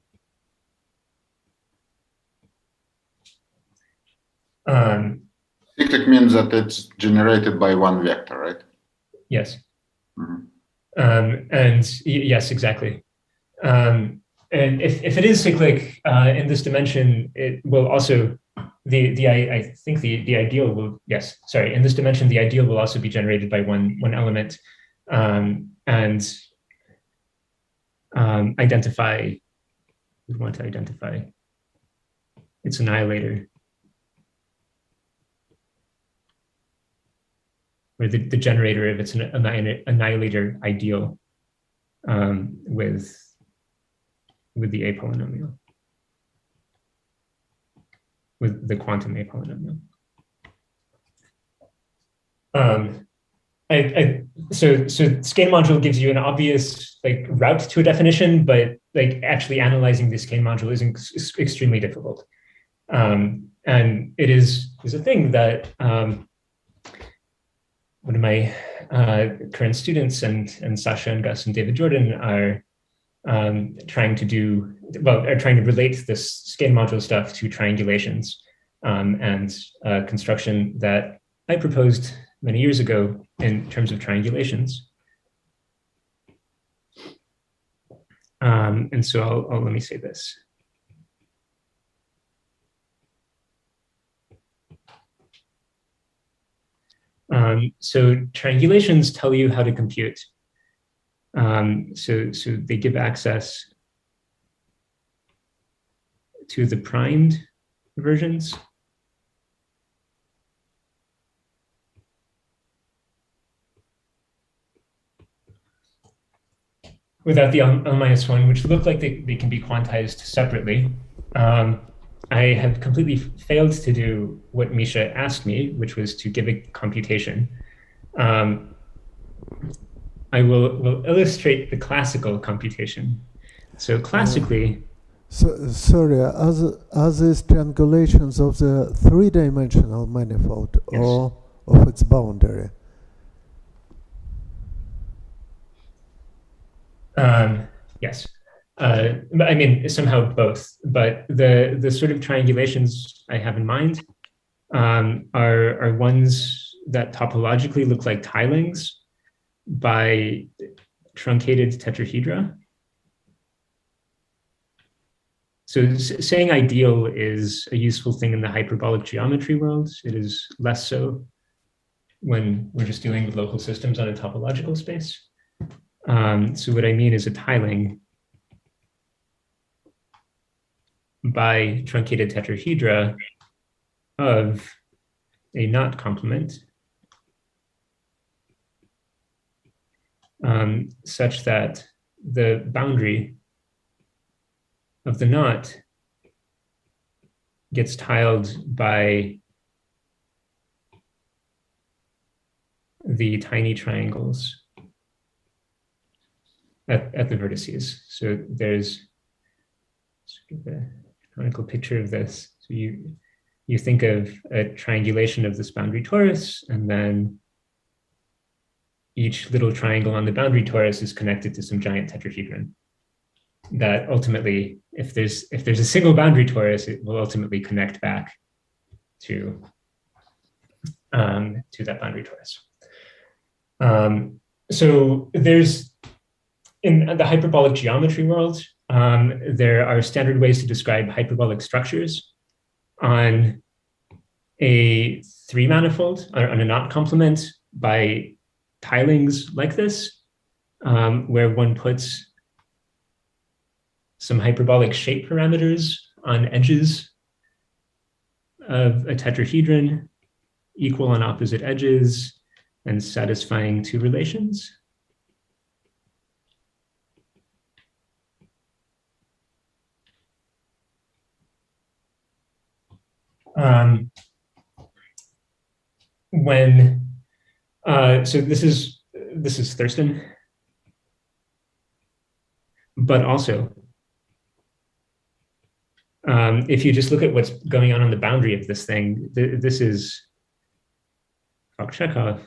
Cyclic means that it's generated by one vector, right? Yes. Mm-hmm. And yes, exactly. And if it is cyclic in this dimension, it will also, I think the ideal will, yes, sorry, in this dimension, the ideal will also be generated by one element, and identify, we want to identify its annihilator, or the generator of its annihilator ideal with the A-polynomial, with the quantum A-polynomial. So skein module gives you an obvious route to a definition, but actually analyzing the skein module is extremely difficult. And it is a thing that one of my current students and Sasha and Gus and David Jordan are trying to relate this skein module stuff to triangulations and construction that I proposed many years ago in terms of triangulations. And so I'll let me say this. So triangulations tell you how to compute. So they give access to the primed versions. Without the L-1, which look like they can be quantized separately. I have completely failed to do what Misha asked me, which was to give a computation. I will illustrate the classical computation. So classically... sorry, are these triangulations of the three-dimensional manifold, yes, or of its boundary? Yes. I mean, somehow both, but the sort of triangulations I have in mind are ones that topologically look like tilings by truncated tetrahedra. So saying ideal is a useful thing in the hyperbolic geometry world. It is less so when we're just dealing with local systems on a topological space. So what I mean is a tiling by truncated tetrahedra of a knot complement such that the boundary of the knot gets tiled by the tiny triangles at the vertices. So there's, let's give a canonical picture of this. So you think of a triangulation of this boundary torus, and then each little triangle on the boundary torus is connected to some giant tetrahedron that ultimately, if there's a single boundary torus, it will ultimately connect back to that boundary torus. So there's, in the hyperbolic geometry world, there are standard ways to describe hyperbolic structures on a three-manifold, on a knot complement by tilings like this, where one puts some hyperbolic shape parameters on edges of a tetrahedron, equal on opposite edges and satisfying two relations. So this is Thurston, but also if you just look at what's going on the boundary of this thing, this is Chekhov.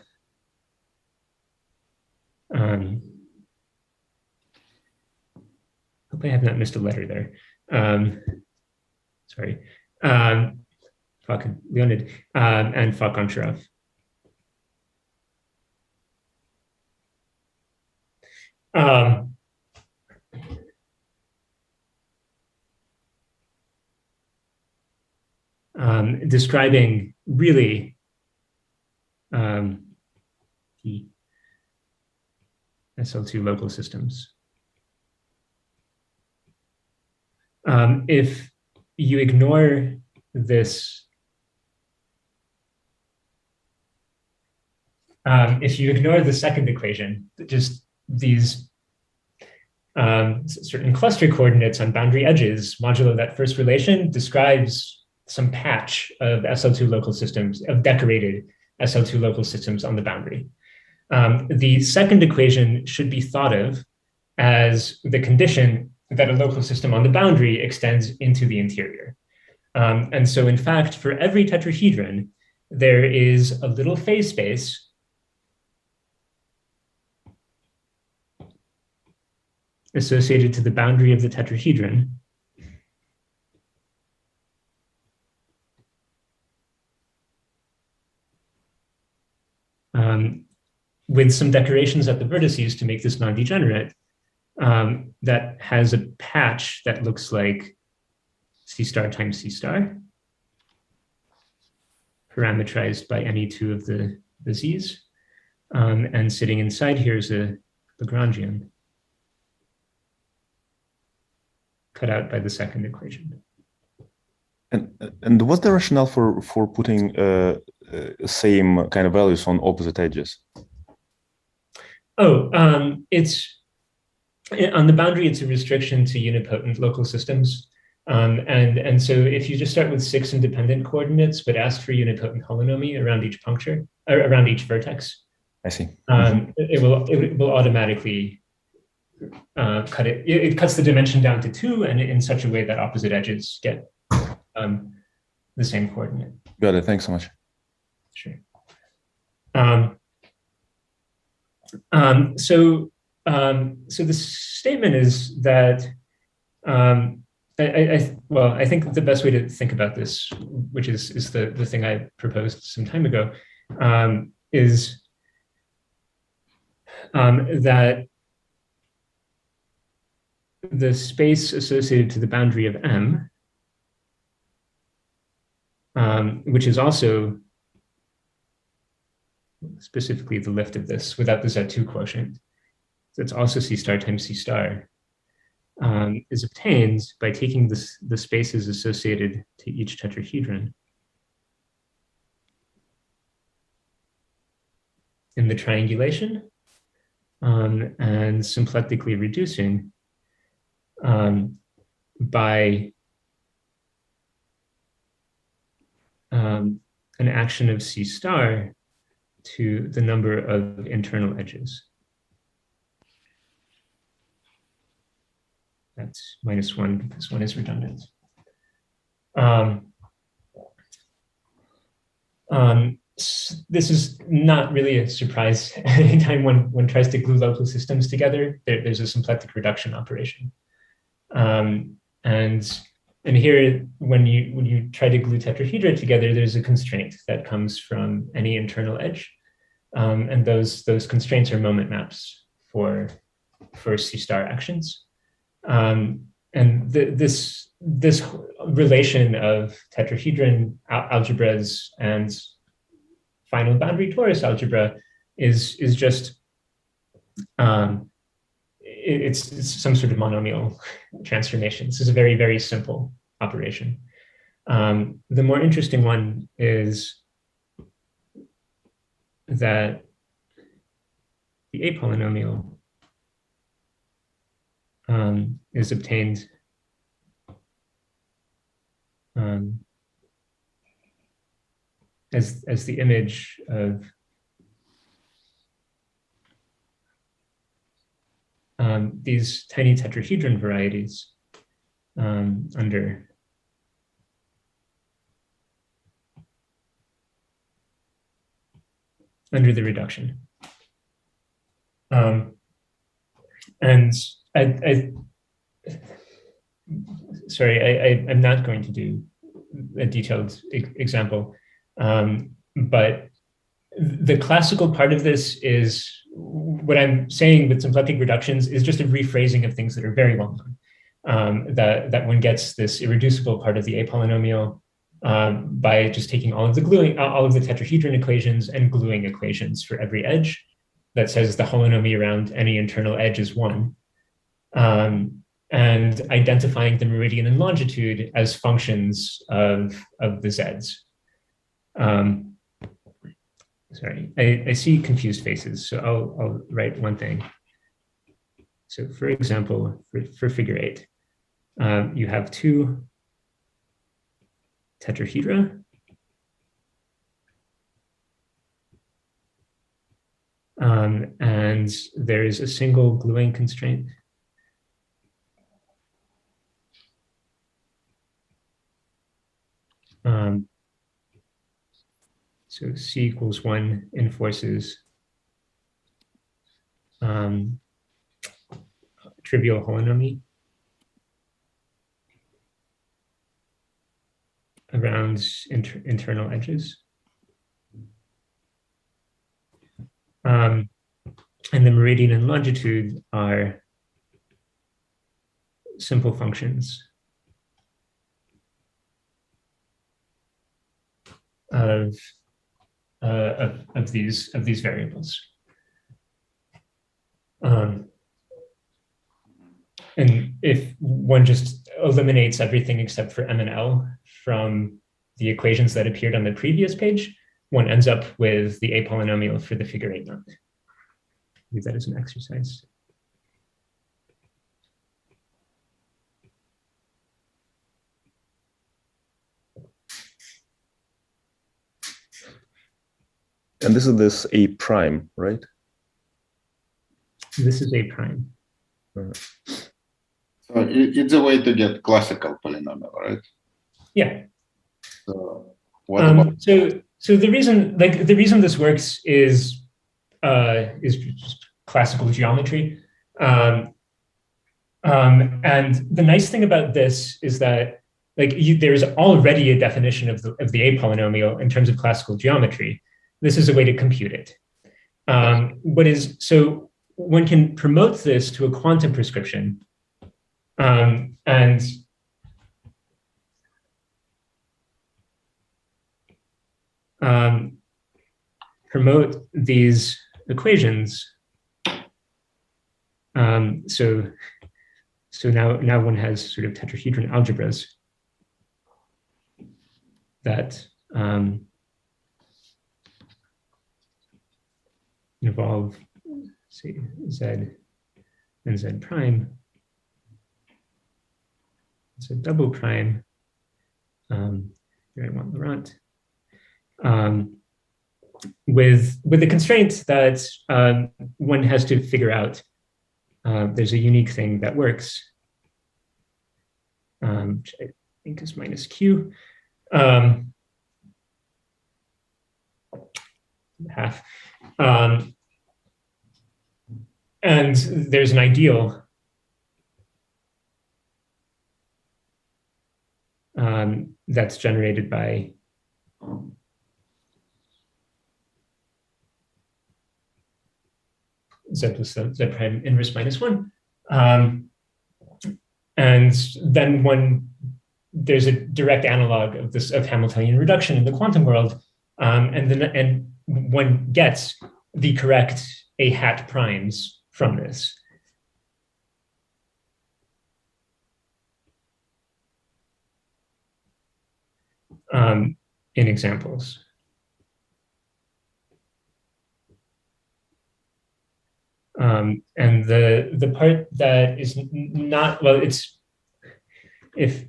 Hope I have not missed a letter there. Sorry. Leonid and Goncharov. Describing really the SL2 local systems. If you ignore this, if you ignore the second equation, just these certain cluster coordinates on boundary edges, modulo that first relation describes some patch of SL2 local systems, of decorated SL2 local systems on the boundary. The second equation should be thought of as the condition that a local system on the boundary extends into the interior. And so in fact, for every tetrahedron, there is a little phase space associated to the boundary of the tetrahedron with some decorations at the vertices to make this non-degenerate, that has a patch that looks like C star times C star, parametrized by any two of the Z's. And sitting inside here is a Lagrangian, cut out by the second equation. And what's the rationale for putting same kind of values on opposite edges? Oh, it's on the boundary. It's a restriction to unipotent local systems, and so if you just start with 6 independent coordinates, but ask for unipotent holonomy around each puncture, or around each vertex, I see. It will automatically cut it. It cuts the dimension down to 2, and in such a way that opposite edges get the same coordinate. Got it. Thanks so much. Sure. So the statement is that I think the best way to think about this, which is the thing I proposed some time ago, is that the space associated to the boundary of M, which is also specifically the lift of this without the Z2 quotient, so it's also C star times C star, is obtained by taking the spaces associated to each tetrahedron in the triangulation and symplectically reducing by an action of C star to the number of internal edges. That's -1 because 1 is redundant. This is not really a surprise. Anytime one tries to glue local systems together, there's a symplectic reduction operation. And here, when you try to glue tetrahedra together, there's a constraint that comes from any internal edge, and those constraints are moment maps for C star actions. And this relation of tetrahedron algebras and final boundary torus algebra is just it's some sort of monomial transformation. This is a very, very simple operation. The more interesting one is that the A-polynomial is obtained as the image of these tiny tetrahedron varieties under the reduction. And I'm not going to do a detailed example, but the classical part of this is what I'm saying with symplectic reductions is just a rephrasing of things that are very well known. That one gets this irreducible part of the A-polynomial by just taking all of the tetrahedron equations and gluing equations for every edge that says the holonomy around any internal edge is 1, and identifying the meridian and longitude as functions of the z's. Sorry, I see confused faces, so I'll write one thing. So for example, for figure 8, you have 2 tetrahedra. And there is a single gluing constraint. So C equals 1 enforces trivial holonomy around internal edges. And the meridian and longitude are simple functions of these variables. And if one just eliminates everything except for M and L from the equations that appeared on the previous page, one ends up with the A-polynomial for the figure 8 knot. Use that as an exercise. And this is this A prime, right? This is A prime. So it's a way to get classical polynomial, right? Yeah. So what about? So the reason this works is just classical geometry. And the nice thing about this is that there's already a definition of the A polynomial in terms of classical geometry. This is a way to compute it. So one can promote this to a quantum prescription, and promote these equations. So now one has sort of tetrahedron algebras that involve, say, Z and Z prime. So double prime. Here I want Laurent. With the constraint that one has to figure out there's a unique thing that works, which I think is minus Q. Half. And there's an ideal that's generated by Z plus Z prime inverse minus 1. And then there's a direct analog of Hamiltonian reduction in the quantum world. And one gets the correct A hat primes from this. In examples. And the part that is not, well, it's, if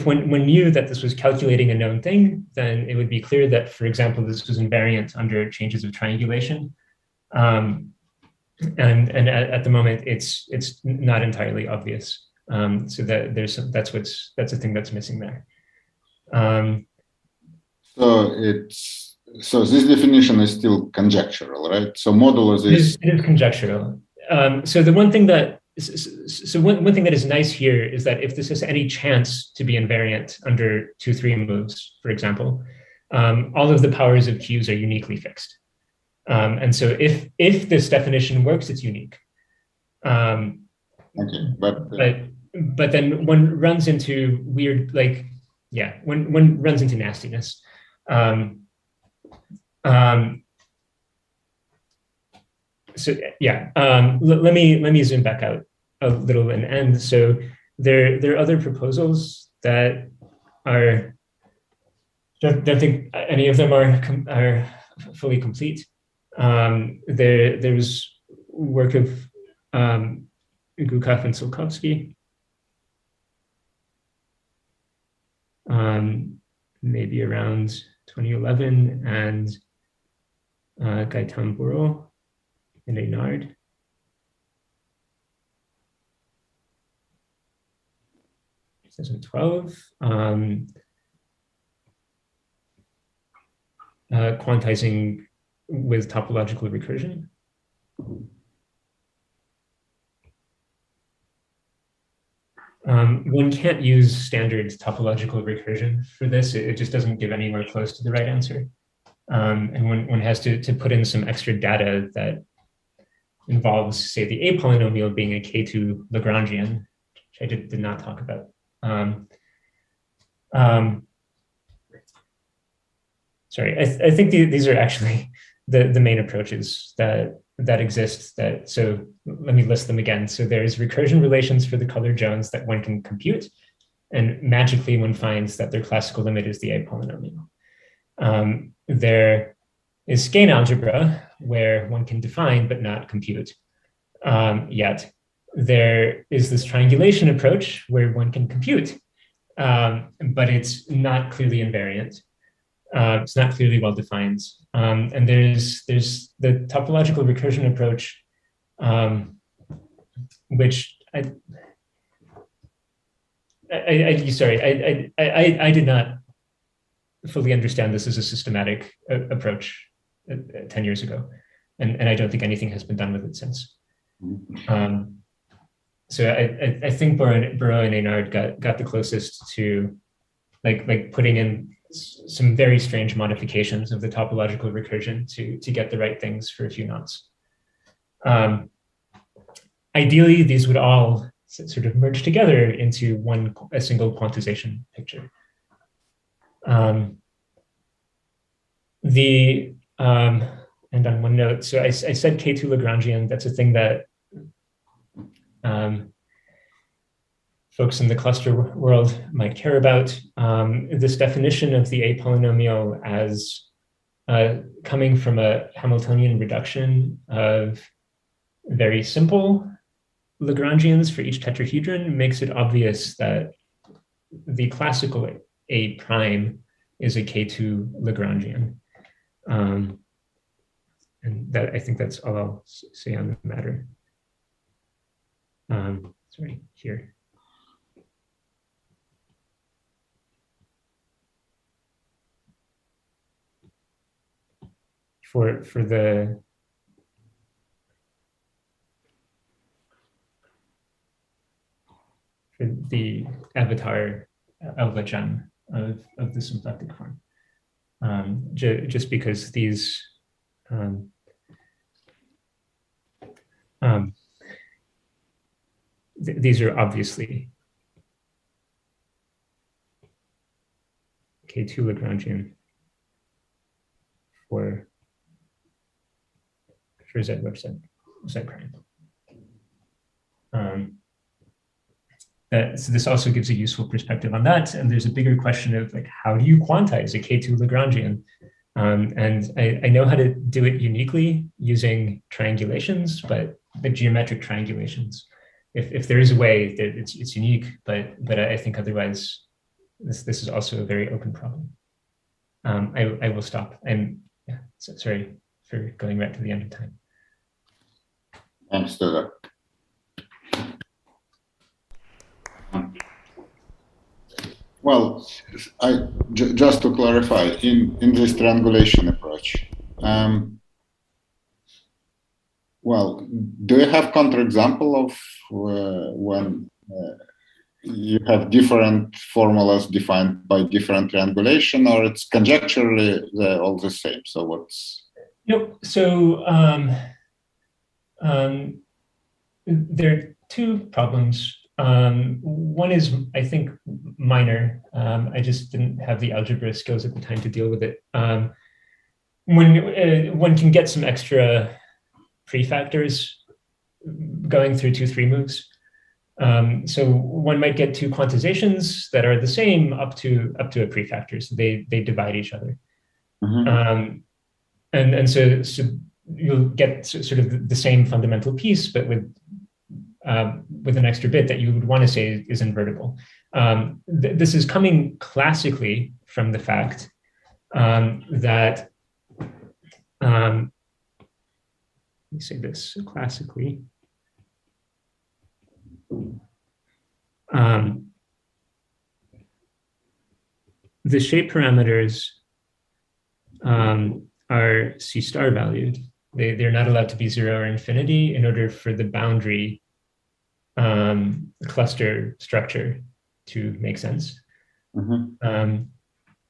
one knew that this was calculating a known thing, then it would be clear that, for example, this was invariant under changes of triangulation. And at the moment, it's not entirely obvious. So that that's a thing that's missing there. So this definition is still conjectural, right? So modulus is it is conjectural. So the one thing that one thing that is nice here is that if this has any chance to be invariant under 2-3 moves, for example, all of the powers of q's are uniquely fixed. And so if this definition works, it's unique. Okay, but then one runs into weird, like, yeah, one runs into nastiness. So yeah, let me zoom back out a little and end. So there are other proposals that are, don't think any of them are fully complete. There's work of Gukov and Tsiolkovsky, maybe around 2011, and Gaëtan Bourreau and Eynard. In 2012, quantizing with topological recursion. One can't use standard topological recursion for this. It just doesn't give anywhere close to the right answer. And one has to put in some extra data that involves, say, the A-polynomial being a K2 Lagrangian, which I did not talk about. Sorry, I think these are actually the main approaches that exist. So let me list them again. So there's recursion relations for the color Jones that one can compute, and magically one finds that their classical limit is the A-polynomial. There is skein algebra, where one can define but not compute yet. There is this triangulation approach where one can compute, but it's not clearly invariant. It's not clearly well defined. And there's the topological recursion approach, which I did not fully understand this as a systematic approach 10 years ago. And I don't think anything has been done with it since. So I think Bourreau and Eynard got the closest to like putting in some very strange modifications of the topological recursion to get the right things for a few knots. Ideally, these would all sort of merge together into a single quantization picture. And on one note, so I said K2 Lagrangian. That's a thing that folks in the cluster world might care about. This definition of the A-polynomial as coming from a Hamiltonian reduction of very simple Lagrangians for each tetrahedron makes it obvious that the classical A prime is a K2 Lagrangian. And that, I think that's all I'll say on the matter. Sorry, here. For the avatar Elvachan of the symplectic form, just because these these are obviously K2 Lagrangian for Z website prime. So this also gives a useful perspective on that. And there's a bigger question of like, how do you quantize a K2 Lagrangian? And I know how to do it uniquely using triangulations, but the geometric triangulations. If there is a way, that it's unique, but I think otherwise, this is also a very open problem. I will stop. Yeah, so sorry for going right to the end of time. Thanks, Tudor. Well, just to clarify, in this triangulation approach, well, do you have counterexample of when you have different formulas defined by different triangulation, or it's conjecturally they're all the same? So what's... No, so there are two problems. One is, I think, minor. I just didn't have the algebra skills at the time to deal with it. When one can get some extra prefactors going through 2-3 moves. So one might get two quantizations that are the same up to a prefactor. So they divide each other. Mm-hmm. And so you'll get sort of the same fundamental piece, but with an extra bit that you would want to say is invertible. This is coming classically from the fact that, let me say this classically, the shape parameters are C star valued. They're not allowed to be 0 or infinity in order for the boundary cluster structure to make sense. Mm-hmm.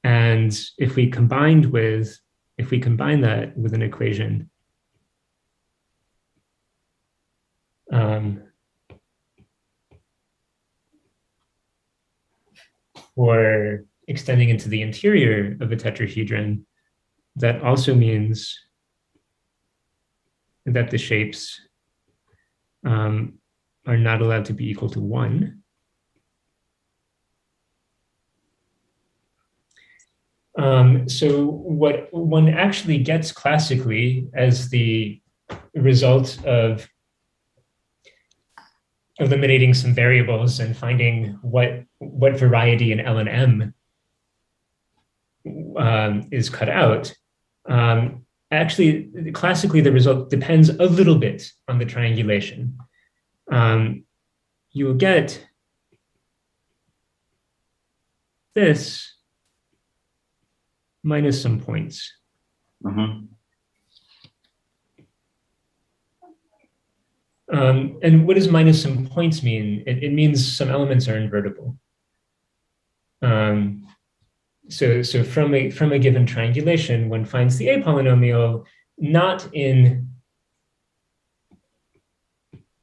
And if we combine that with an equation, for extending into the interior of a tetrahedron, that also means that the shapes are not allowed to be equal to 1. So what one actually gets classically as the result of eliminating some variables and finding what variety in L and M is cut out, actually, classically, the result depends a little bit on the triangulation. You will get this minus some points. Mm-hmm. And what does minus some points mean? It means some elements are invertible. So from a given triangulation, one finds the A-polynomial not in,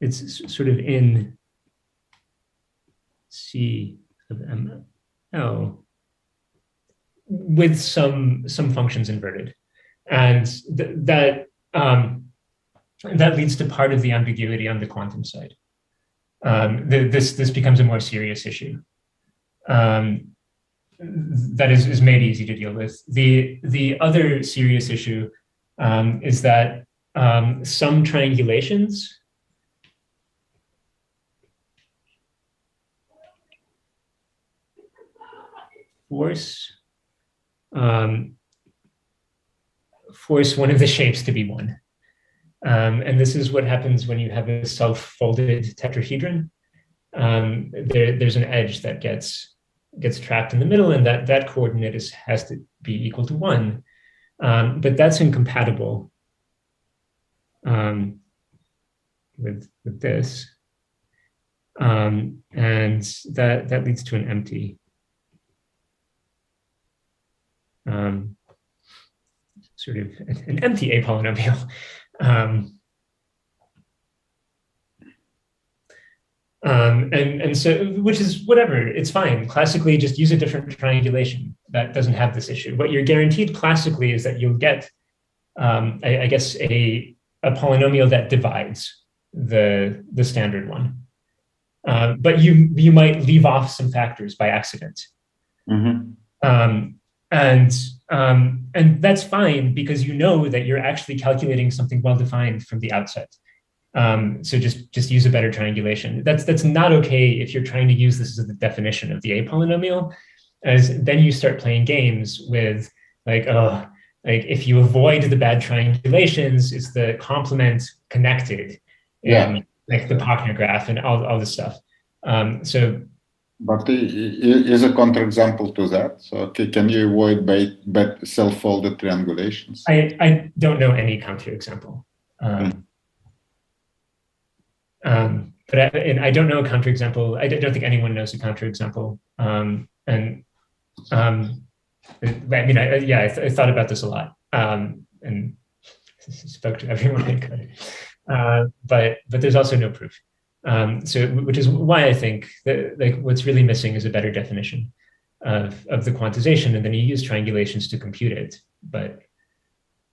it's sort of in C of ML with some functions inverted. And that leads to part of the ambiguity on the quantum side. This becomes a more serious issue. That is made easy to deal with. The other serious issue is that some triangulations force one of the shapes to be 1. And this is what happens when you have a self-folded tetrahedron. There's an edge that gets trapped in the middle, and that coordinate has to be equal to 1. But that's incompatible with this. And that leads to an empty. Sort of an empty A-polynomial. And so, which is whatever, it's fine. Classically, just use a different triangulation that doesn't have this issue. What you're guaranteed classically is that you'll get, I guess, a polynomial that divides the standard one. But you might leave off some factors by accident. Mm-hmm. And that's fine because you know that you're actually calculating something well-defined from the outset. So just use a better triangulation. That's not okay if you're trying to use this as the definition of the A polynomial, as then you start playing games with like, oh, like if you avoid the bad triangulations, is the complement connected? Yeah. Like the Pochner graph and all this stuff. But is a counterexample to that. So can you avoid bad self-folded triangulations? I don't know any counterexample. But I don't know a counterexample. I don't think anyone knows a counterexample. I mean, I thought about this a lot and spoke to everyone I could. But there's also no proof. Which is why I think that like what's really missing is a better definition of the quantization, and then you use triangulations to compute it, but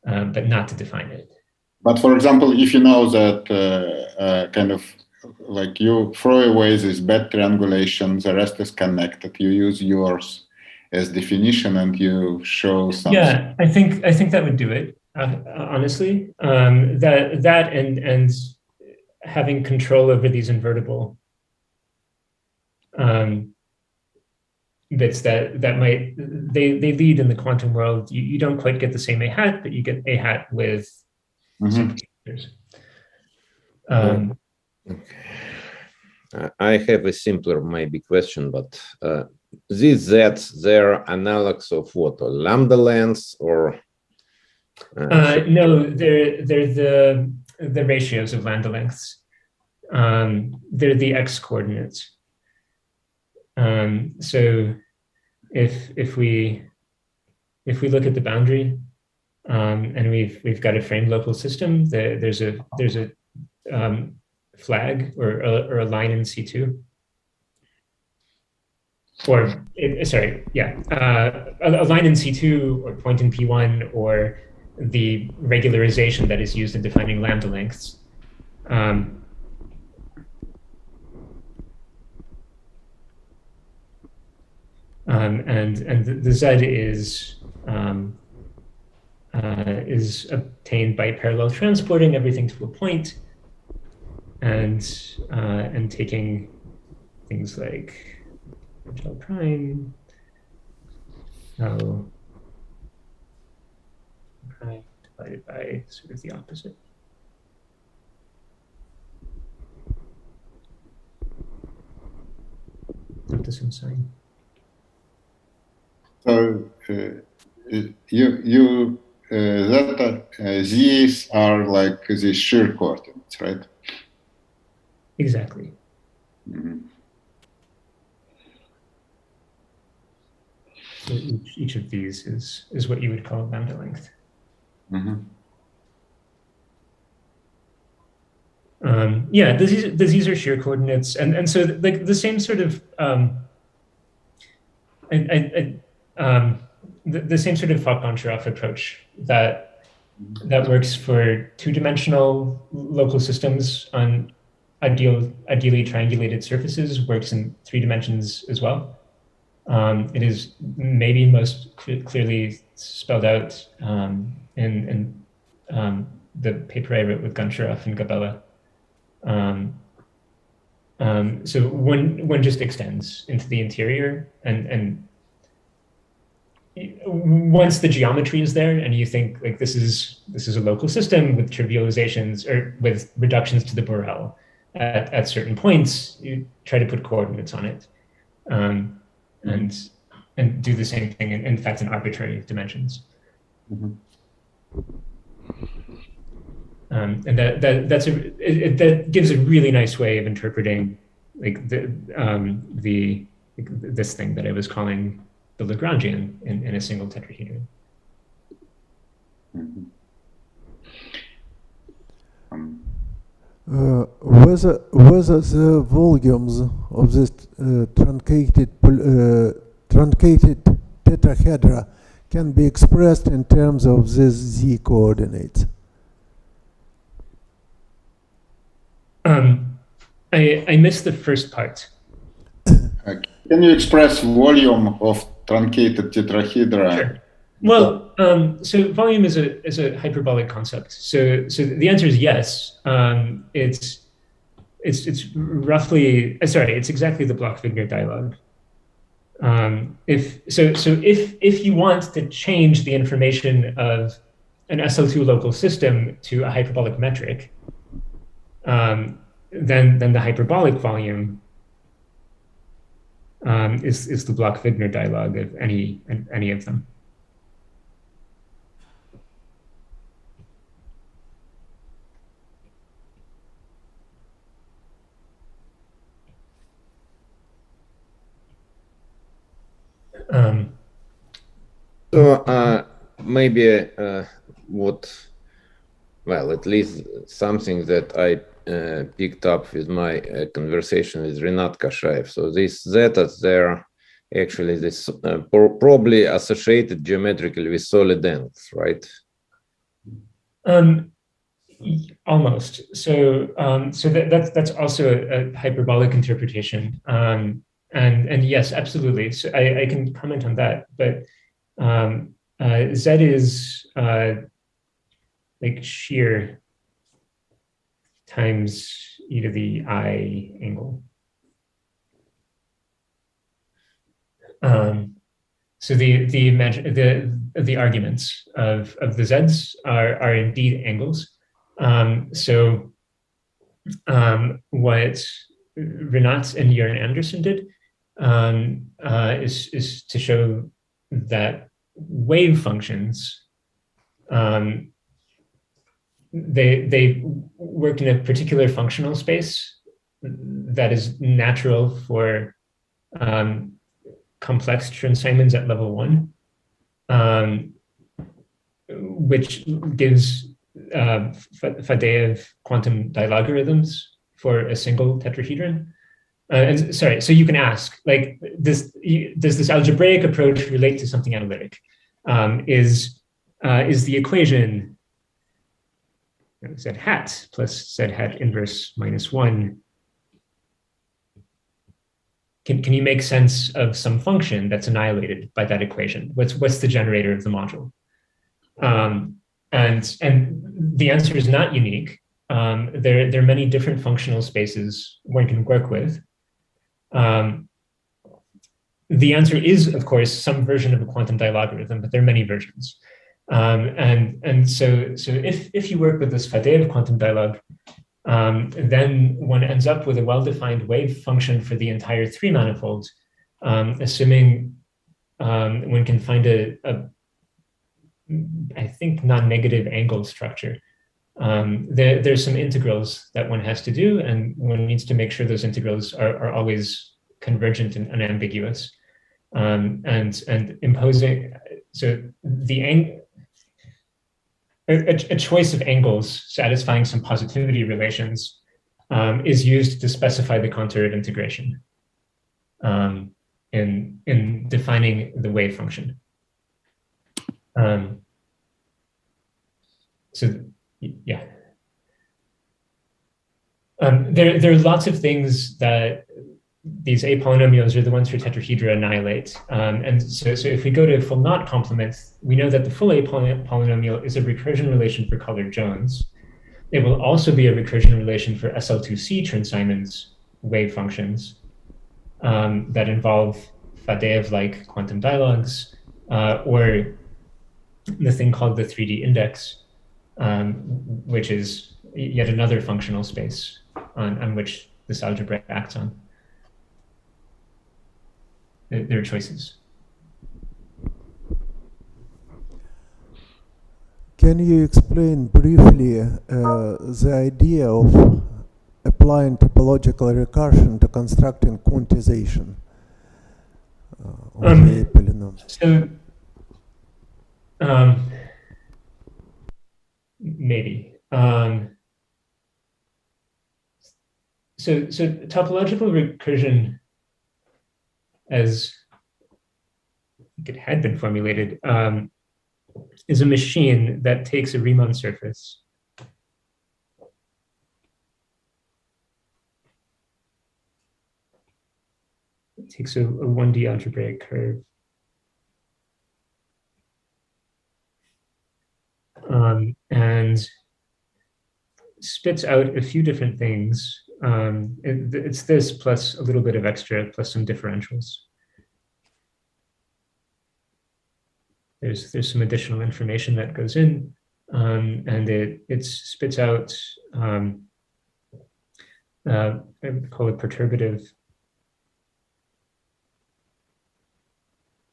not to define it. But for example, if you know that kind of like you throw away this bad triangulation, the rest is connected. You use yours as definition, and you show something. Yeah, I think that would do it. Honestly, that and having control over these invertible bits that might they lead in the quantum world. You don't quite get the same A hat, but you get A hat with some features. I have a simpler maybe question, but these z's, they're analogs of what? Or lambda lengths or? No, they're the ratios of lambda lengths. They're the x coordinates. So if we look at the boundary, and we've got a framed local system, there's a flag or a line in C2. A line in C2 or point in P1 or the regularization that is used in defining lambda lengths. And the Z is obtained by parallel transporting everything to a point and taking things like L prime, L prime divided by sort of the opposite. Not the same sign. So these are like the shear coordinates, right? Exactly. Mm-hmm. So each of these is what you would call lambda length. Mm-hmm. Yeah, these are shear coordinates, and so like the same sort of the same sort of Fock-Bonsharoff approach that works for two-dimensional local systems on ideally triangulated surfaces works in 3 dimensions as well. It is maybe most clearly spelled out in the paper I wrote with Bonsharoff and Gabella. So one just extends into the interior, and once the geometry is there, and you think like this is a local system with trivializations or with reductions to the Borel at certain points, you try to put coordinates on it, and do the same thing in fact in arbitrary dimensions. Mm-hmm. And that gives a really nice way of interpreting like this thing that I was calling the Lagrangian in a single tetrahedron. Mm-hmm. Whether the volumes of this truncated tetrahedra can be expressed in terms of these z coordinates. I missed the first part. Can you express volume of truncated tetrahedra Well, so volume is a hyperbolic concept. So the answer is yes. It's roughly sorry. It's exactly the Bloch-Wigner dialogue. If you want to change the information of an SL2 local system to a hyperbolic metric, then the hyperbolic volume is the Bloch-Wigner dialogue of any of them. Maybe at least something that I picked up with my conversation with Rinat Kashaev. So these zetas, they're actually this probably associated geometrically with solid angles, right? Almost. So that's also a hyperbolic interpretation. And yes, absolutely. So I can comment on that, but Z is like shear times e to the I angle. So the arguments of the Zs are indeed angles. What Renat and Jørn Andersen did is to show that wave functions they work in a particular functional space that is natural for complex Chern-Simons at level 1, which gives Fadeev quantum dilogarithms for a single tetrahedron. And sorry, so you can ask, like, does this algebraic approach relate to something analytic? Is the equation z hat plus z hat inverse minus 1, can you make sense of some function that's annihilated by that equation? What's the generator of the module? And the answer is not unique. There are many different functional spaces one can work with. The answer is, of course, some version of a quantum dilogarithm, but there are many versions. So if you work with this Fadeev quantum dialog, then one ends up with a well-defined wave function for the entire 3 manifold, assuming one can find a I think non-negative angle structure. There's some integrals that one has to do, and one needs to make sure those integrals are always convergent and unambiguous. And imposing, so a choice of angles satisfying some positivity relations is used to specify the contoured integration in defining the wave function. So yeah, there are lots of things that these A-polynomials are the ones for tetrahedra annihilate. And so if we go to full knot complement, we know that the full A-polynomial is a recursion relation for colored Jones. It will also be a recursion relation for SL2C Chern-Simons wave functions that involve Fadeev-like quantum dialogues, or the thing called the 3D index, which is yet another functional space on which this algebra acts on. There are choices. Can you explain briefly the idea of applying topological recursion to constructing quantization of the A-polynomial? So, maybe. So topological recursion, as it had been formulated, is a machine that takes a Riemann surface it takes a 1D algebraic curve and spits out a few different things. It's this plus a little bit of extra plus some differentials. There's some additional information that goes in, and it spits out I call it perturbative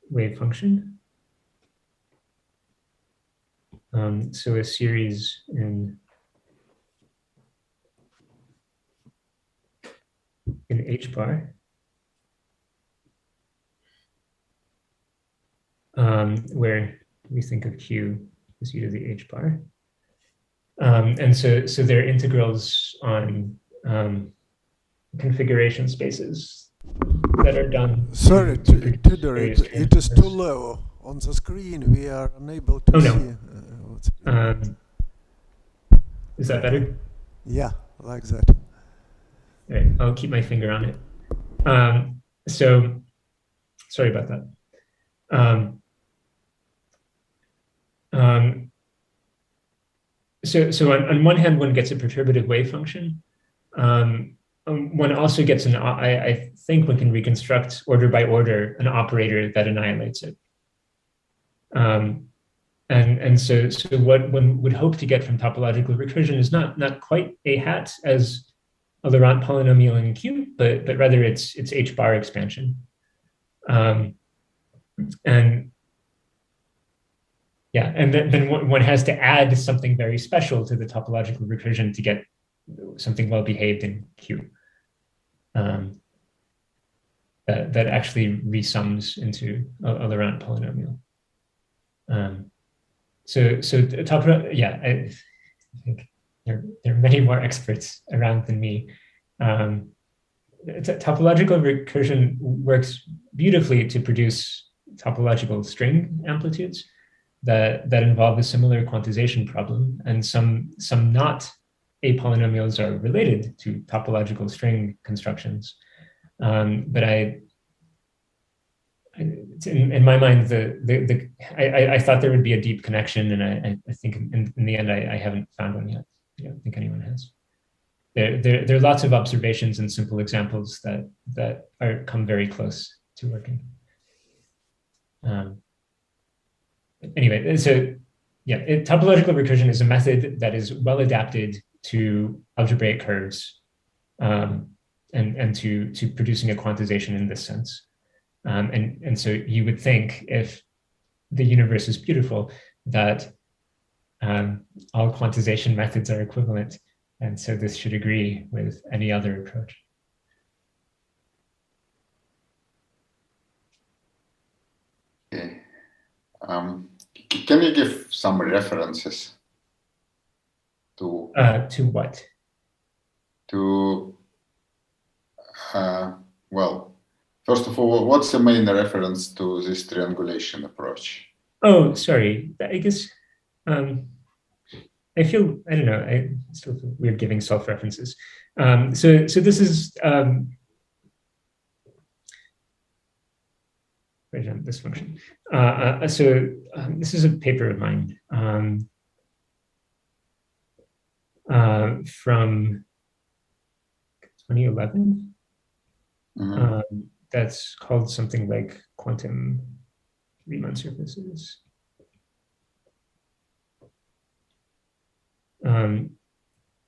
wave function. So a series in H bar, where we think of Q as e to the H bar. And so there are integrals on configuration spaces that are done. Sorry, Tudor, it is too low. On the screen, we are unable to see. Is that better? Yeah, like that. All right, I'll keep my finger on it. So, sorry about that. So on one hand, one gets a perturbative wave function. One also gets I think one can reconstruct order by order an operator that annihilates it. And so what one would hope to get from topological recursion is not quite a hat as a Laurent polynomial in Q, but rather it's H bar expansion. And yeah, and then one has to add something very special to the topological recursion to get something well behaved in Q. That actually resums into a Laurent polynomial. So yeah, I think there are many more experts around than me. Topological recursion works beautifully to produce topological string amplitudes that involve a similar quantization problem, and some not A-polynomials are related to topological string constructions. But in my mind, I thought there would be a deep connection, and I think in the end I haven't found one yet. I don't think anyone has. There are lots of observations and simple examples that come very close to working. Anyway, so yeah, topological recursion is a method that is well adapted to algebraic curves and to producing a quantization in this sense. And so you would think, if the universe is beautiful, that all quantization methods are equivalent. And so this should agree with any other approach. Okay. Can you give some references to what? To well, first of all, what's the main reference to this triangulation approach? Oh, sorry. I guess I feel, I don't know, I still feel weird giving self-references. So this is this function. This is a paper of mine from 2011. Mm-hmm. That's called something like quantum Riemann surfaces.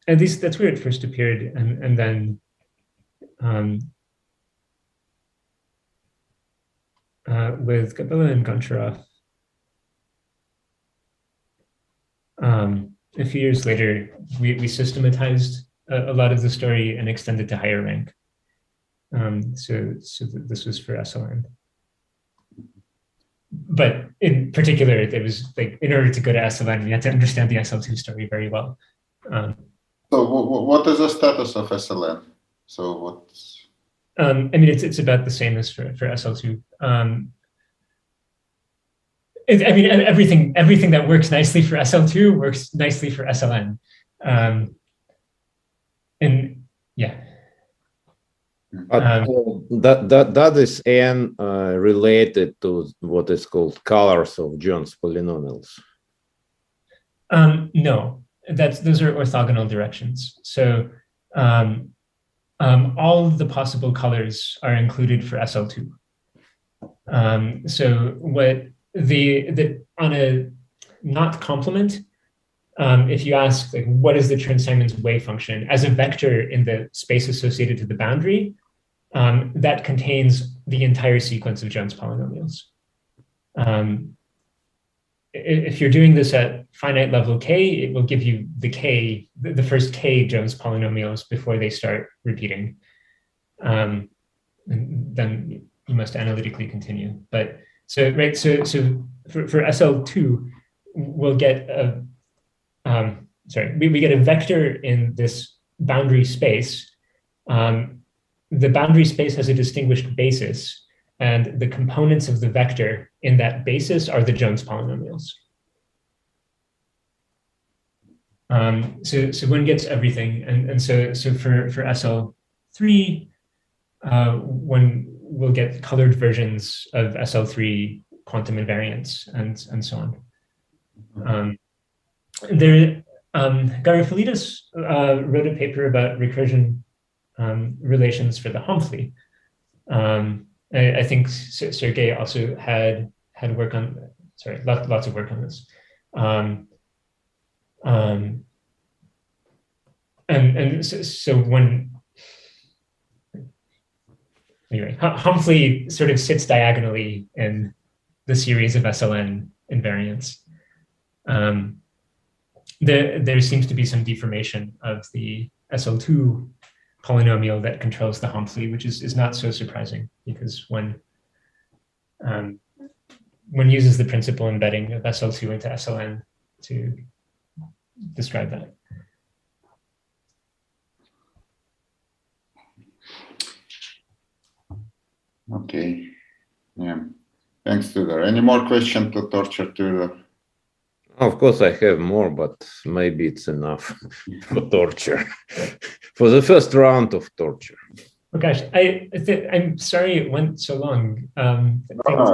At least that's where it first appeared, and then with Gabella and Goncharov, a few years later, we systematized a lot of the story and extended to higher rank. So this was for SLN. But in particular, it was like, in order to go to SLN, we had to understand the SL2 story very well. So what is the status of SLN? So what's... I mean, it's about the same as for SL2. I mean, everything that works nicely for SL2 works nicely for SLN. And yeah. That is n related to what is called colors of John's polynomials. No, those are orthogonal directions. So all of the possible colors are included for SL2. So what on a not complement, if you ask like what is the Chern-Simons wave function as a vector in the space associated to the boundary, that contains the entire sequence of Jones polynomials. If you're doing this at finite level k, it will give you the first k Jones polynomials before they start repeating. And then you must analytically continue. But so for SL2, we'll get we get a vector in this boundary space. The boundary space has a distinguished basis, and the components of the vector in that basis are the Jones polynomials. So one gets everything, and so for SL3, one will get colored versions of SL3 quantum invariants and so on. Garofalidis wrote a paper about recursion relations for the Humphrey. I think Sergey also had work on, lots of work on this. So when, anyway, Humphrey sort of sits diagonally in the series of SLN invariants. There seems to be some deformation of the SL2 polynomial that controls the Humphrey, which is not so surprising because one uses the principal embedding of SL2 into SLN to describe that. Okay. Yeah. Thanks, Tudor. Any more questions to torture Tudor? Of course, I have more, but maybe it's enough for torture, for the first round of torture. Oh gosh, I'm sorry it went so long. No,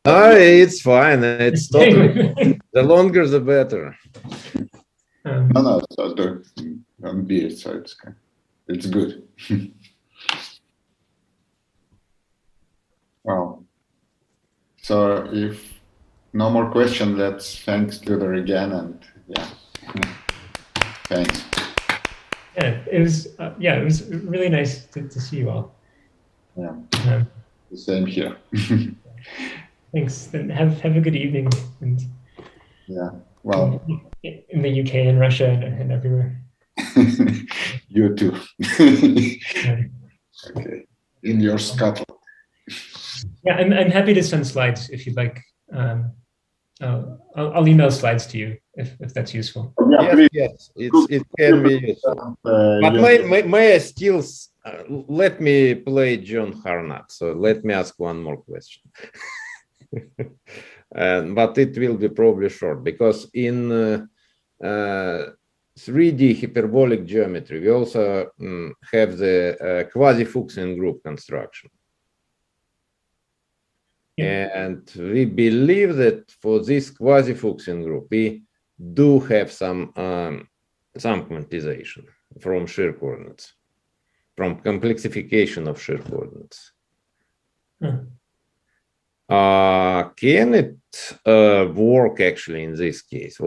it's fine. It's totally the longer the better. No, so don't be it. So it's good. Well, so if no more questions, let's thanks Tudor again, and yeah, thanks. Yeah, it was really nice to see you all. Yeah, the same here. Thanks. Then have a good evening. And yeah, well, in the UK and Russia and everywhere. You too. Okay, in your Scotland. Yeah, I'm happy to send slides if you'd like. I'll email slides to you if that's useful. Yeah, yes, it can be useful. But may I still let me play John Harnett? So let me ask one more question. But it will be probably short because in 3D hyperbolic geometry we also have the quasi-Fuchsian group construction. Yeah. And we believe that for this quasi-Fuchsian group, we do have some quantization from shear coordinates, from complexification of shear coordinates. Can it work actually in this case?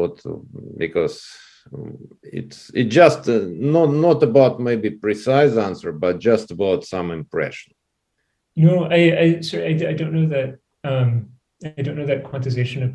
Because it's just not about maybe precise answer, but just about some impression. No, I don't know that. I don't know that quantization approach